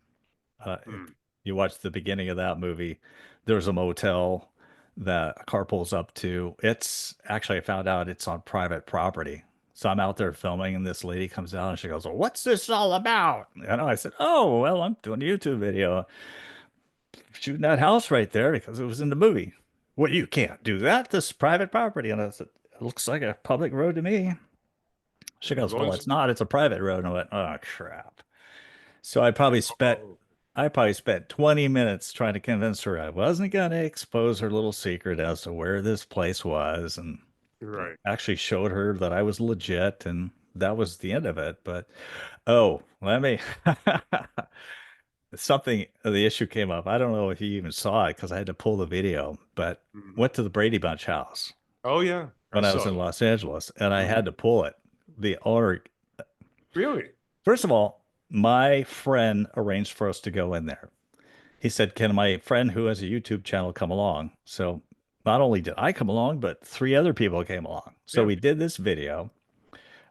If Mm. you watch the beginning of that movie, there's a motel that a car pulls up to. It's actually, I found out it's on private property. So I'm out there filming, and this lady comes out and she goes, well, what's this all about? And I said, oh, well, I'm doing a YouTube video shooting that house right there because it was in the movie. Well, you can't do that. This is private property. And I said, it looks like a public road to me. She As goes, long well, as, it's not. It's a private road. And I went, oh, crap. So oh, I probably spent 20 minutes trying to convince her I wasn't going to expose her little secret as to where this place was, and right. actually showed her that I was legit, and that was the end of it. But oh, let me the issue came up. I don't know if you even saw it because I had to pull the video, but Mhm. went to the Brady Bunch house Oh, yeah. I when I was saw in that. Los Angeles, and I Mhm. had to pull it. The owner, Really? first of all, my friend arranged for us to go in there. He said, can my friend who has a YouTube channel come along? So not only did I come along, but three other people came along. So Yeah. we did this video.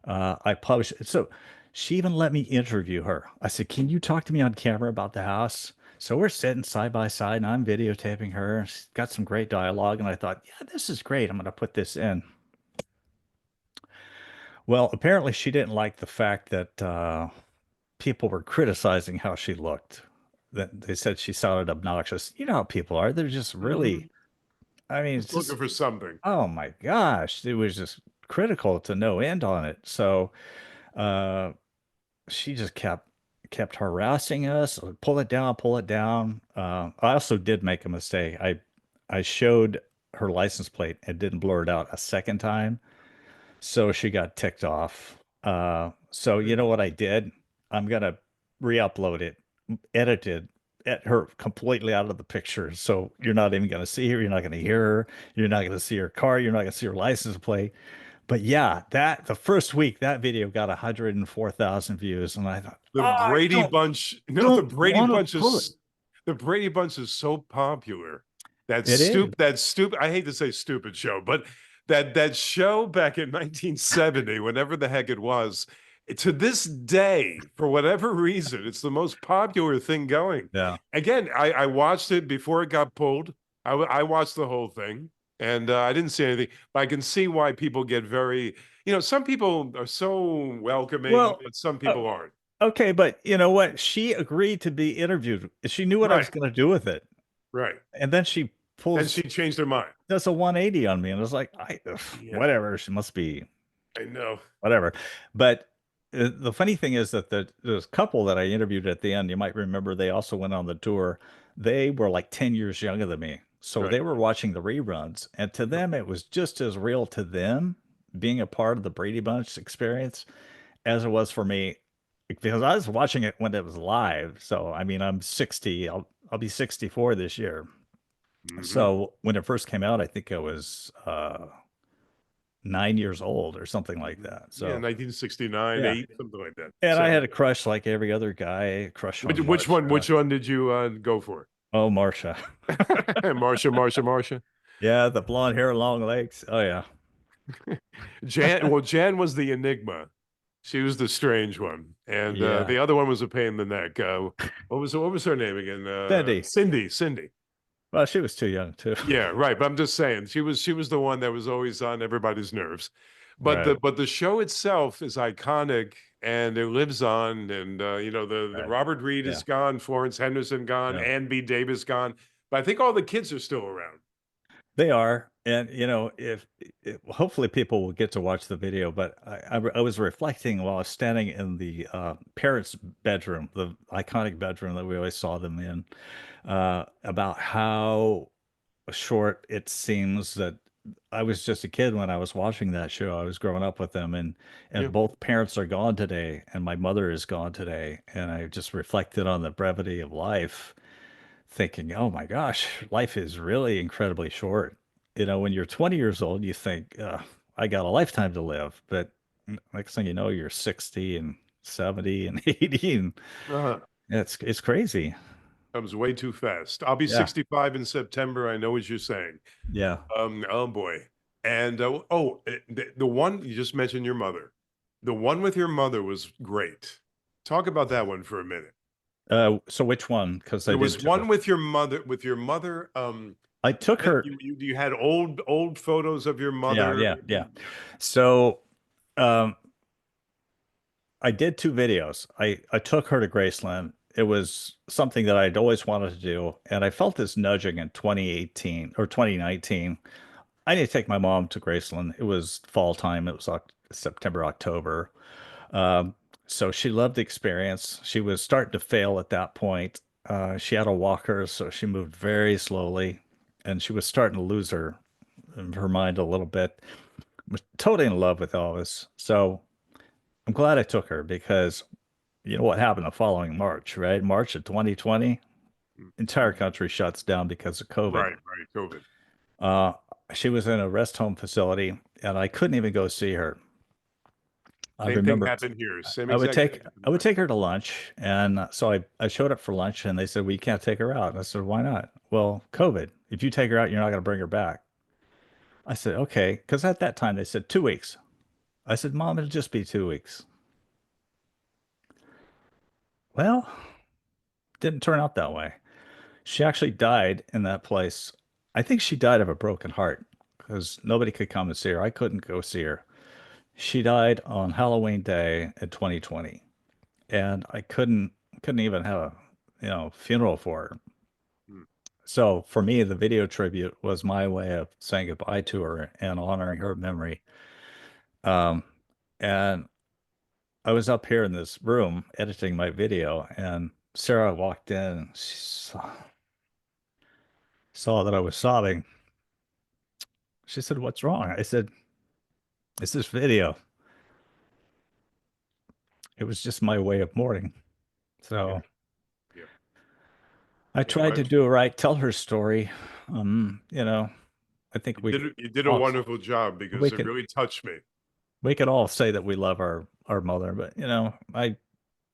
I published it. So she even let me interview her. I said, can you talk to me on camera about the house? So we're sitting side by side and I'm videotaping her. She's got some great dialogue. And I thought, yeah, this is great. I'm going to put this in. Well, apparently she didn't like the fact that people were criticizing how she looked. That they said she sounded obnoxious. You know how people are. They're just really, Mhm. I mean, it's Just looking just, for something. oh my gosh, it was just critical to no end on it. So uh, she just kept harassing us. Pull it down, pull it down. I also did make a mistake. I showed her license plate and didn't blur it out a second time. So she got ticked off. So you know what I did? I'm gonna re-upload it, edited, at her completely out of the picture. So you're not even gonna see her, you're not gonna hear her, you're not gonna see her car, you're not gonna see her license plate. But yeah, that the first week that video got 104,000 views, and I thought, The oh, I Brady Bunch, no, the don't Brady want to Bunch put is the Brady Bunch is so popular. it is. That stupid, I hate to say stupid show, but that show back in 1970, whenever the heck it was, to this day, for whatever reason, it's the most popular thing going. Yeah. Again, I watched it before it got pulled. I watched the whole thing, and I didn't see anything, but I can see why people get very, some people are so welcoming, Well, but some uh, people aren't. okay, but you know what? She agreed to be interviewed. She knew what I was Right, going to do with it. right. And then she Then she pulls changed her mind. does a 180 on me, and I was like, Yeah, whatever. She must be I know. whatever. But the funny thing is that this couple that I interviewed at the end, you might remember, they also went on the tour. They were like 10 years younger than me. So Right. they were watching the reruns, and to them, it was just as real to them being a part of the Brady Bunch experience as it was for me because I was watching it when it was live. So I mean, I'm 60. I'll be 64 this year. Hmm. So when it first came out, I think I was 9 years old or something like Hmm. that. Yeah, So 1969, yeah, 8, something like that. and I 7. had a crush like every other guy, a crush on Which one? Marsha. Which one did you go for? Oh, Marsha. Marsha, Marsha, Marsha. Yeah, the blonde hair, long legs. Oh yeah, Jan. Well, Jan was the enigma. She was the strange one, and yeah. the other one was a pain in the neck. What was her name again? Cindy. Cindy. Cindy. Well, she was too young too. Yeah, right. But I'm just saying, she was the one that was always on everybody's nerves. But Right, the show itself is iconic and it lives on. And the right. Robert Reed Yeah, is gone, Florence Henderson gone, yeah. Ann B. Davis gone. But I think all the kids are still around. They are, and if hopefully people will get to watch the video, but I was reflecting while I was standing in the parents' bedroom, the iconic bedroom that we always saw them in, about how short it seems that I was just a kid when I was watching that show. I was growing up with them, Yeah. and both parents are gone today, and my mother is gone today, and I just reflected on the brevity of life, thinking, oh my gosh, life is really incredibly short. When you're 20 years old, you think, I got a lifetime to live. But next thing you know, you're 60 and 70 and 80. And Uh-huh. it's crazy. Comes way too fast. I'll be Yeah. 65 in September. I know what you're saying. Yeah. Oh boy. And the one you just mentioned, your mother. The one with your mother was great. Talk about that one for a minute. So which one? Because I There did was two. one with your mother. With your mother, I took her. you had old photos of your Yeah. mother. Yeah. Yeah. So, um, I did two videos. I took her to Graceland. It was something that I'd always wanted to do, and I felt this nudging in 2018 or 2019. I need to take my mom to Graceland. It was fall time. It was September, October. Um, so she loved the experience. She was starting to fail at that point. She had a walker, so she moved very slowly, and she was starting to lose her mind a little bit. Was totally in love with Elvis. So I'm glad I took her because you know what happened the following March, right? March of 2020, entire country shuts down because of COVID. Right, right. COVID. Uh, she was in a rest home facility, and I couldn't even go see her. I Same thing remember happened here. Same I would exact take thing happened I would here. take her to lunch, and so I showed up for lunch, and they said, "Well, you can't take her out." And I said, "Why not?" "Well, COVID. If you take her out, you're not going to bring her back." I said, "Okay," because at that time they said 2 weeks. I said, "Mom, it'll just be 2 weeks." Well, didn't turn out that way. She actually died in that place. I think she died of a broken heart because nobody could come and see her. I couldn't go see her. She died on Halloween Day in 2020, and I couldn't even have a funeral for her. Hmm. So for me, the video tribute was my way of saying goodbye to her and honoring her memory. Um, and I was up here in this room editing my video, and Sarah walked in. And she saw that I was sobbing. She said, "What's wrong?" I said, It's this video. It was just my way of mourning. Yeah, So yeah. I Well, tried to do it right, tell her story. You know, I think you did a all wonderful job we because it could really touched me. we could all say that we love our mother, but I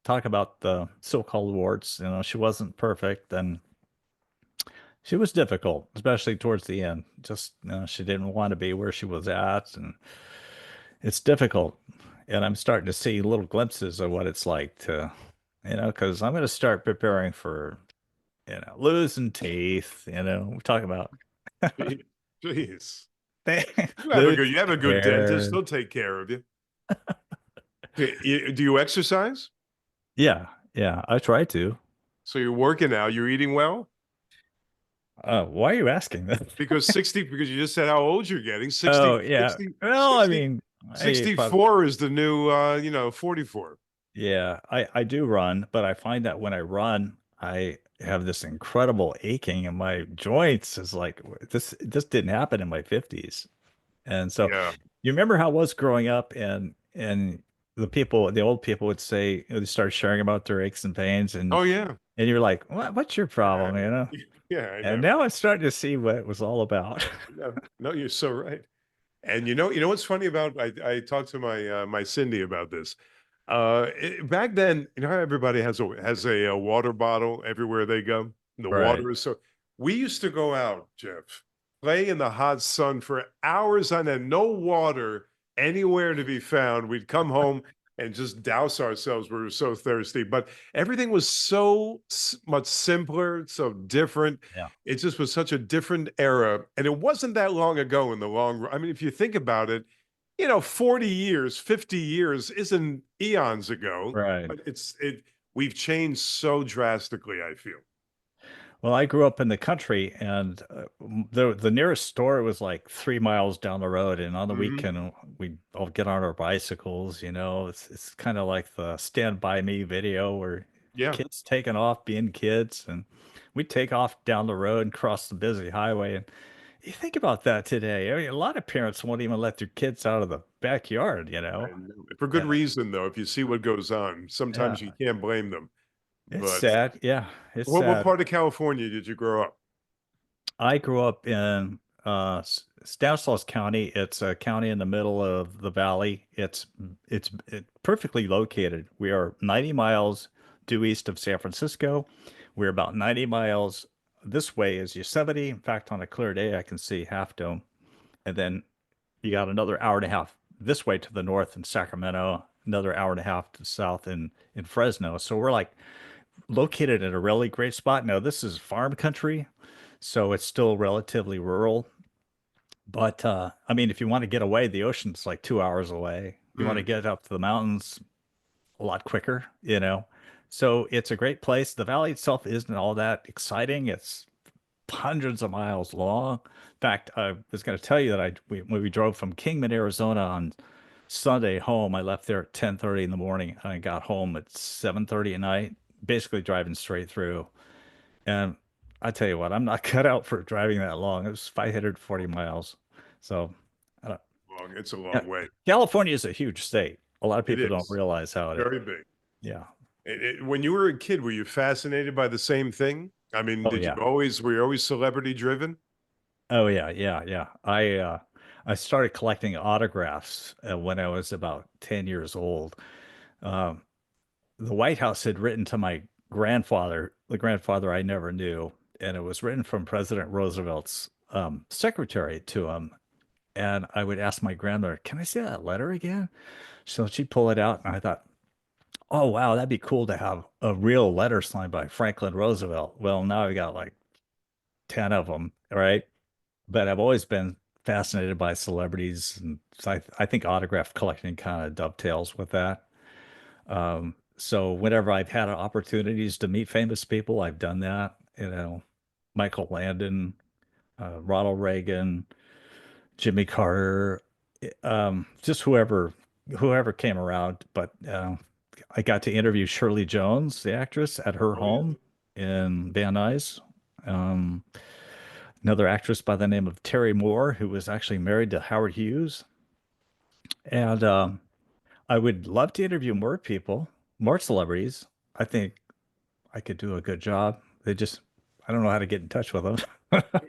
talk about the so-called warts. She wasn't perfect, and she was difficult, especially towards the end. Just she didn't want to be where she was at, and it's difficult. And I'm starting to see little glimpses of what it's like to, because I'm going to start preparing for, losing teeth. We talk about Jeez, losing you have a good dentist. hair. He'll take care of you. Do you exercise? Yeah, yeah, I try to. So you're working out. You're eating well? Why are you asking that? Because you just said how old you're getting. Oh, yeah. Well, I mean, I probably 64 is the new 44. Yeah, I do run, but I find that when I run, I have this incredible aching in my joints. Is like this didn't happen in my 50s. And so Yeah. you remember how it was growing up, and the old people would say, they start sharing about their aches and pains, Oh yeah. and you're like, what's your Yeah. problem, Yeah, I And know. now I'm starting to see what it was all about. No, no, you're so right. And you know what's funny about I talked to my Cindy about this. Back then, you know how everybody has a water bottle everywhere they go. The Right. water is so. We used to go out, Jeff, play in the hot sun for hours on end. No water anywhere to be found. We'd come home and just douse ourselves. We were so thirsty, but everything was so much simpler, so different. Yeah. It just was such a different era, and it wasn't that long ago in the long run. I mean, if you think about it, 40 years, 50 years isn't eons ago, Right. but we've changed so drastically, I feel. Well, I grew up in the country, and the nearest store was like 3 miles down the road. And on the Mhm. weekend, we'd all get on our bicycles. It's kind of like the Stand By Me video where Yeah. kids taking off being kids, and we'd take off down the road and cross the busy highway. And you think about that today. I mean, a lot of parents won't even let their kids out of the backyard. And for good And reason, though, if you see what goes on, yeah, sometimes you can't blame them. it's But sad. Yeah, it's what sad. part of California did you grow up? I grew up in Stanislaus County. It's a county in the middle of the valley. It's perfectly located. We are 90 miles due east of San Francisco. We're about 90 miles this way is Yosemite. In fact, on a clear day, I can see Half Dome. And then you got another hour and a half this way to the north in Sacramento, another hour and a half to the south in Fresno. So we're like located in a really great spot. Now, this is farm country, so it's still relatively rural. But I mean, if you want to get away, the ocean's like 2 hours away. You want to Mm, get up to the mountains a lot quicker. So it's a great place. The valley itself isn't all that exciting. It's hundreds of miles long. In fact, I was going to tell you that when we drove from Kingman, Arizona on Sunday home, I left there at 10:30 in the morning. I got home at 7:30 at night, basically driving straight through. And I tell you what, I'm not cut out for driving that long. It was 540 miles. So, I don't, it's a yeah, long way. California is a huge state. A lot of It people don't is realize how it is. very big. Yeah. When you were a kid, were you fascinated by the same thing? I mean, Oh yeah. were you always celebrity driven? Oh yeah. Yeah. Yeah. I started collecting autographs when I was about 10 years old. Um, the White House had written to my grandfather, the grandfather I never knew, and it was written from President Roosevelt's secretary to him. And I would ask my grandmother, "Can I see that letter again?" So she'd pull it out, and I thought, "Oh wow, that'd be cool to have a real letter signed by Franklin Roosevelt." Well, now I got like 10 of them, right? But I've always been fascinated by celebrities, and so I think autograph collecting kind of dovetails with that. So whenever I've had opportunities to meet famous people, I've done that. Michael Landon, Ronald Reagan, Jimmy Carter, just whoever came around. But I got to interview Shirley Jones, the actress, at her Oh yeah. home in Van Nuys. Um, Another actress by the name of Terry Moore, who was actually married to Howard Hughes. And I would love to interview more people, more celebrities. I think I could do a good job. I don't know how to get in touch with them.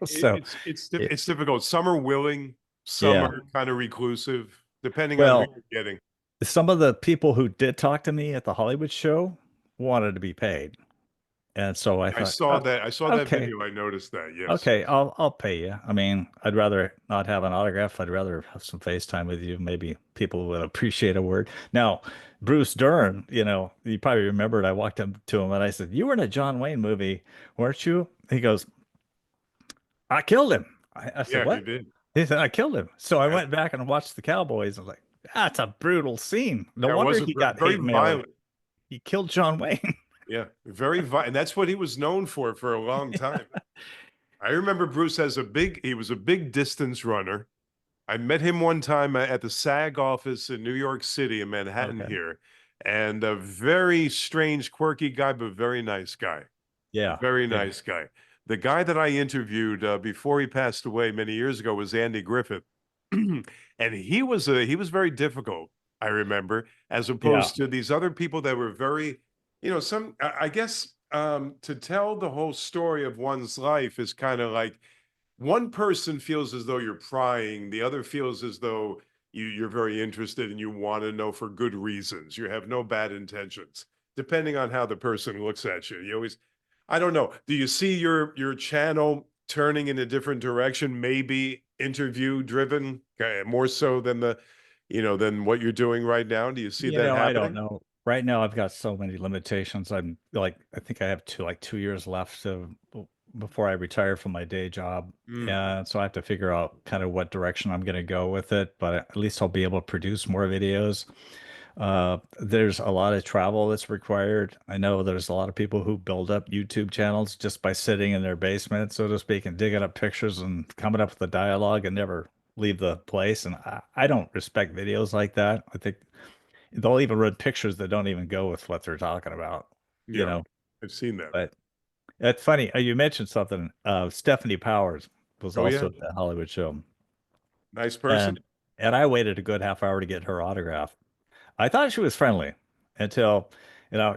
So, it, It's difficult. Some are willing, some yeah. are kind of reclusive, depending on who Well, you're getting. some of the people who did talk to me at the Hollywood show wanted to be paid. And so I thought, oh, I saw that okay, video. I noticed that. Yes. okay, I'll pay you. I mean, I'd rather not have an autograph. I'd rather have some FaceTime with you. Maybe people would appreciate a word. Now, Bruce Dern, you probably remembered I walked up to him and I said, "You were in a John Wayne movie, weren't you?" He goes, "I killed him." I said, Yeah, you "What?" did. He said, "I killed him." So I Yeah, went back and watched the Cowboys. I was like, "That's a brutal scene. No yeah, it wonder was he got very hate mail. violent. He killed John Wayne." Yeah, very violent. And that's what he was known for a long time. I remember Bruce as he was a big distance runner. I met him one time at the SAG office in New York City in Manhattan Okay. here, and a very strange, quirky guy, but very nice guy. Yeah. Very Yeah. nice guy. The guy that I interviewed before he passed away many years ago was Andy Griffith, and he was very difficult. I remember, as Yeah. opposed to these other people that were very, I guess to tell the whole story of one's life is kind of like one person feels as though you're prying, the other feels as though you're very interested and you want to know for good reasons. You have no bad intentions, depending on how the person looks at you. You always, I don't know. Do you see your channel turning in a different direction, maybe interview driven, more so than than what you're doing right now? Do you see that I don't happening? know. Right now, I've got so many limitations. I think I have like 2 years left before I retire from my day job. Mm, And so I have to figure out kind of what direction I'm going to go with it. But at least I'll be able to produce more videos. There's a lot of travel that's required. I know there's a lot of people who build up YouTube channels just by sitting in their basement, so to speak, and digging up pictures and coming up with the dialogue and never leave the place. And I don't respect videos like that. I think they'll even run pictures that don't even go with what they're talking about, you yeah, know. I've seen that. But it's funny. You mentioned something. Stephanie Powers was Oh yeah, also at the Hollywood show, nice person. and I waited a good half hour to get her autograph. I thought she was friendly until,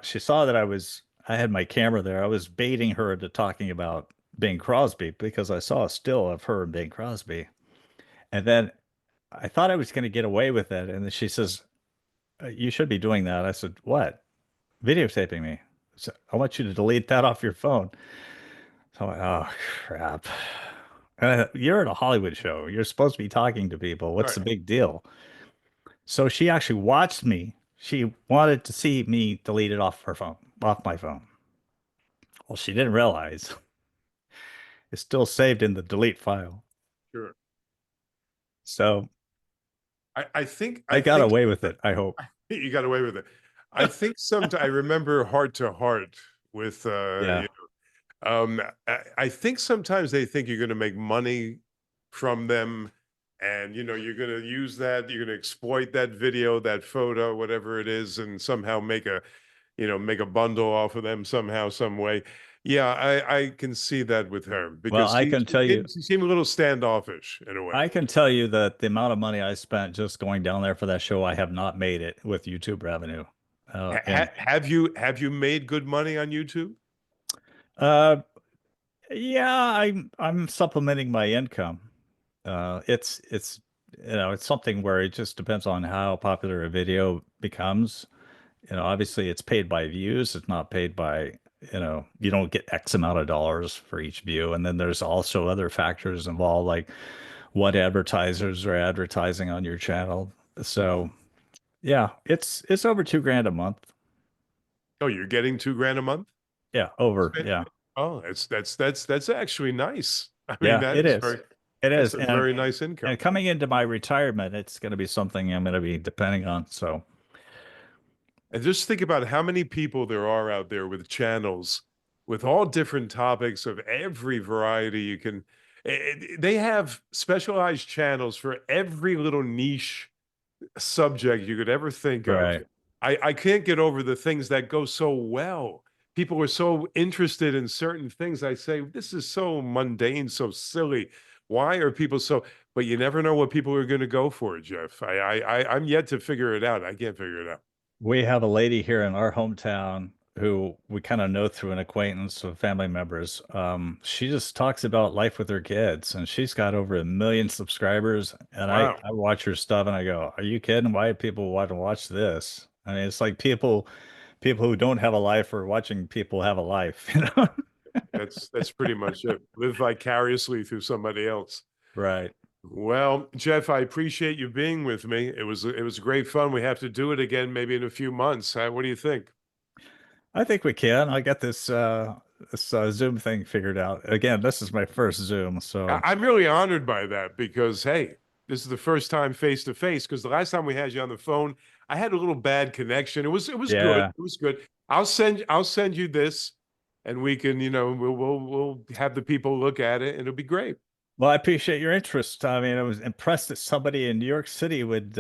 she saw that I had my camera there. I was baiting her into talking about Bing Crosby because I saw a still of her and Bing Crosby. And then I thought I was going to get away with it. And then she says, "You should be doing that." I said, "What?" "Videotaping me." So I want you to delete that off your phone. So I'm like, oh, crap. You're at a Hollywood show. You're supposed to be talking to people. All What's right, the big deal? So she actually watched me. She wanted to see me delete it off her phone, off my phone. Well, she didn't realize it's still saved in the delete file. sure. So I I got think away with it, I hope. you got away with it. I think I remember Heart to Heart with Yeah, I think sometimes they think you're going to make money from them, and you're going to use that, you're going to exploit that video, that photo, whatever it is, and somehow make a bundle off of them somehow, some way. Yeah, I can see that with her well, because she seemed a little standoffish in a way. I can tell you that the amount of money I spent just going down there for that show, I have not made it with YouTube revenue. And Have you made good money on YouTube? uh, yeah, I'm supplementing my income. It's it's something where it just depends on how popular a video becomes. Obviously it's paid by views. It's not paid by, you don't get X amount of dollars for each view. And then there's also other factors involved, like what advertisers are advertising on your channel. So yeah, it's over 2 grand a month. Oh, you're getting 2 grand a month? Yeah, over. Spend- Yeah. Oh, that's actually nice. I mean, Yeah, it is. It that's is. a very nice income. And coming into my retirement, it's going to be something I'm going to be depending on. So And just think about how many people there are out there with channels with all different topics of every variety you can. They have specialized channels for every little niche subject you could ever think of. right. I can't get over the things that go so well. People are so interested in certain things. I say, this is so mundane, so silly. Why are people so? but you never know what people are going to go for, Jeff. I'm yet to figure it out. I can't figure it out. We have a lady here in our hometown who we kind of know through an acquaintance of family members. She just talks about life with her kids, and she's got over 1 million subscribers. And I, Wow. I watch her stuff, and I go, "Are you kidding? Why do people want to watch this?" I mean, it's like people who don't have a life are watching people have a life, you know? That's pretty much it. Live vicariously through somebody else. Right. Well, Jeff, I appreciate you being with me. It was great fun. We have to do it again maybe in a few months. What do you think? I think we can. I got this Zoom thing figured out. Again, this is my first Zoom, so I'm really honored by that because hey, this is the first time face to face. Because the last time we had you on the phone, I had a little bad connection. It was good. yeah. It was good. I'll send you this, and we can we'll have the people look at it, and it'll be great. Well, I appreciate your interest. I mean, I was impressed that somebody in New York City would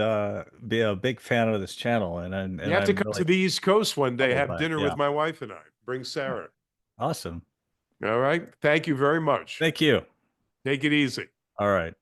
be a big fan of this channel, You and have to I'm come to really the East Coast one day, humbled have by it. dinner with Yeah. my wife and I. Bring Oh, Sarah. awesome. All right. Thank you very much. Thank you. Take it easy. All right.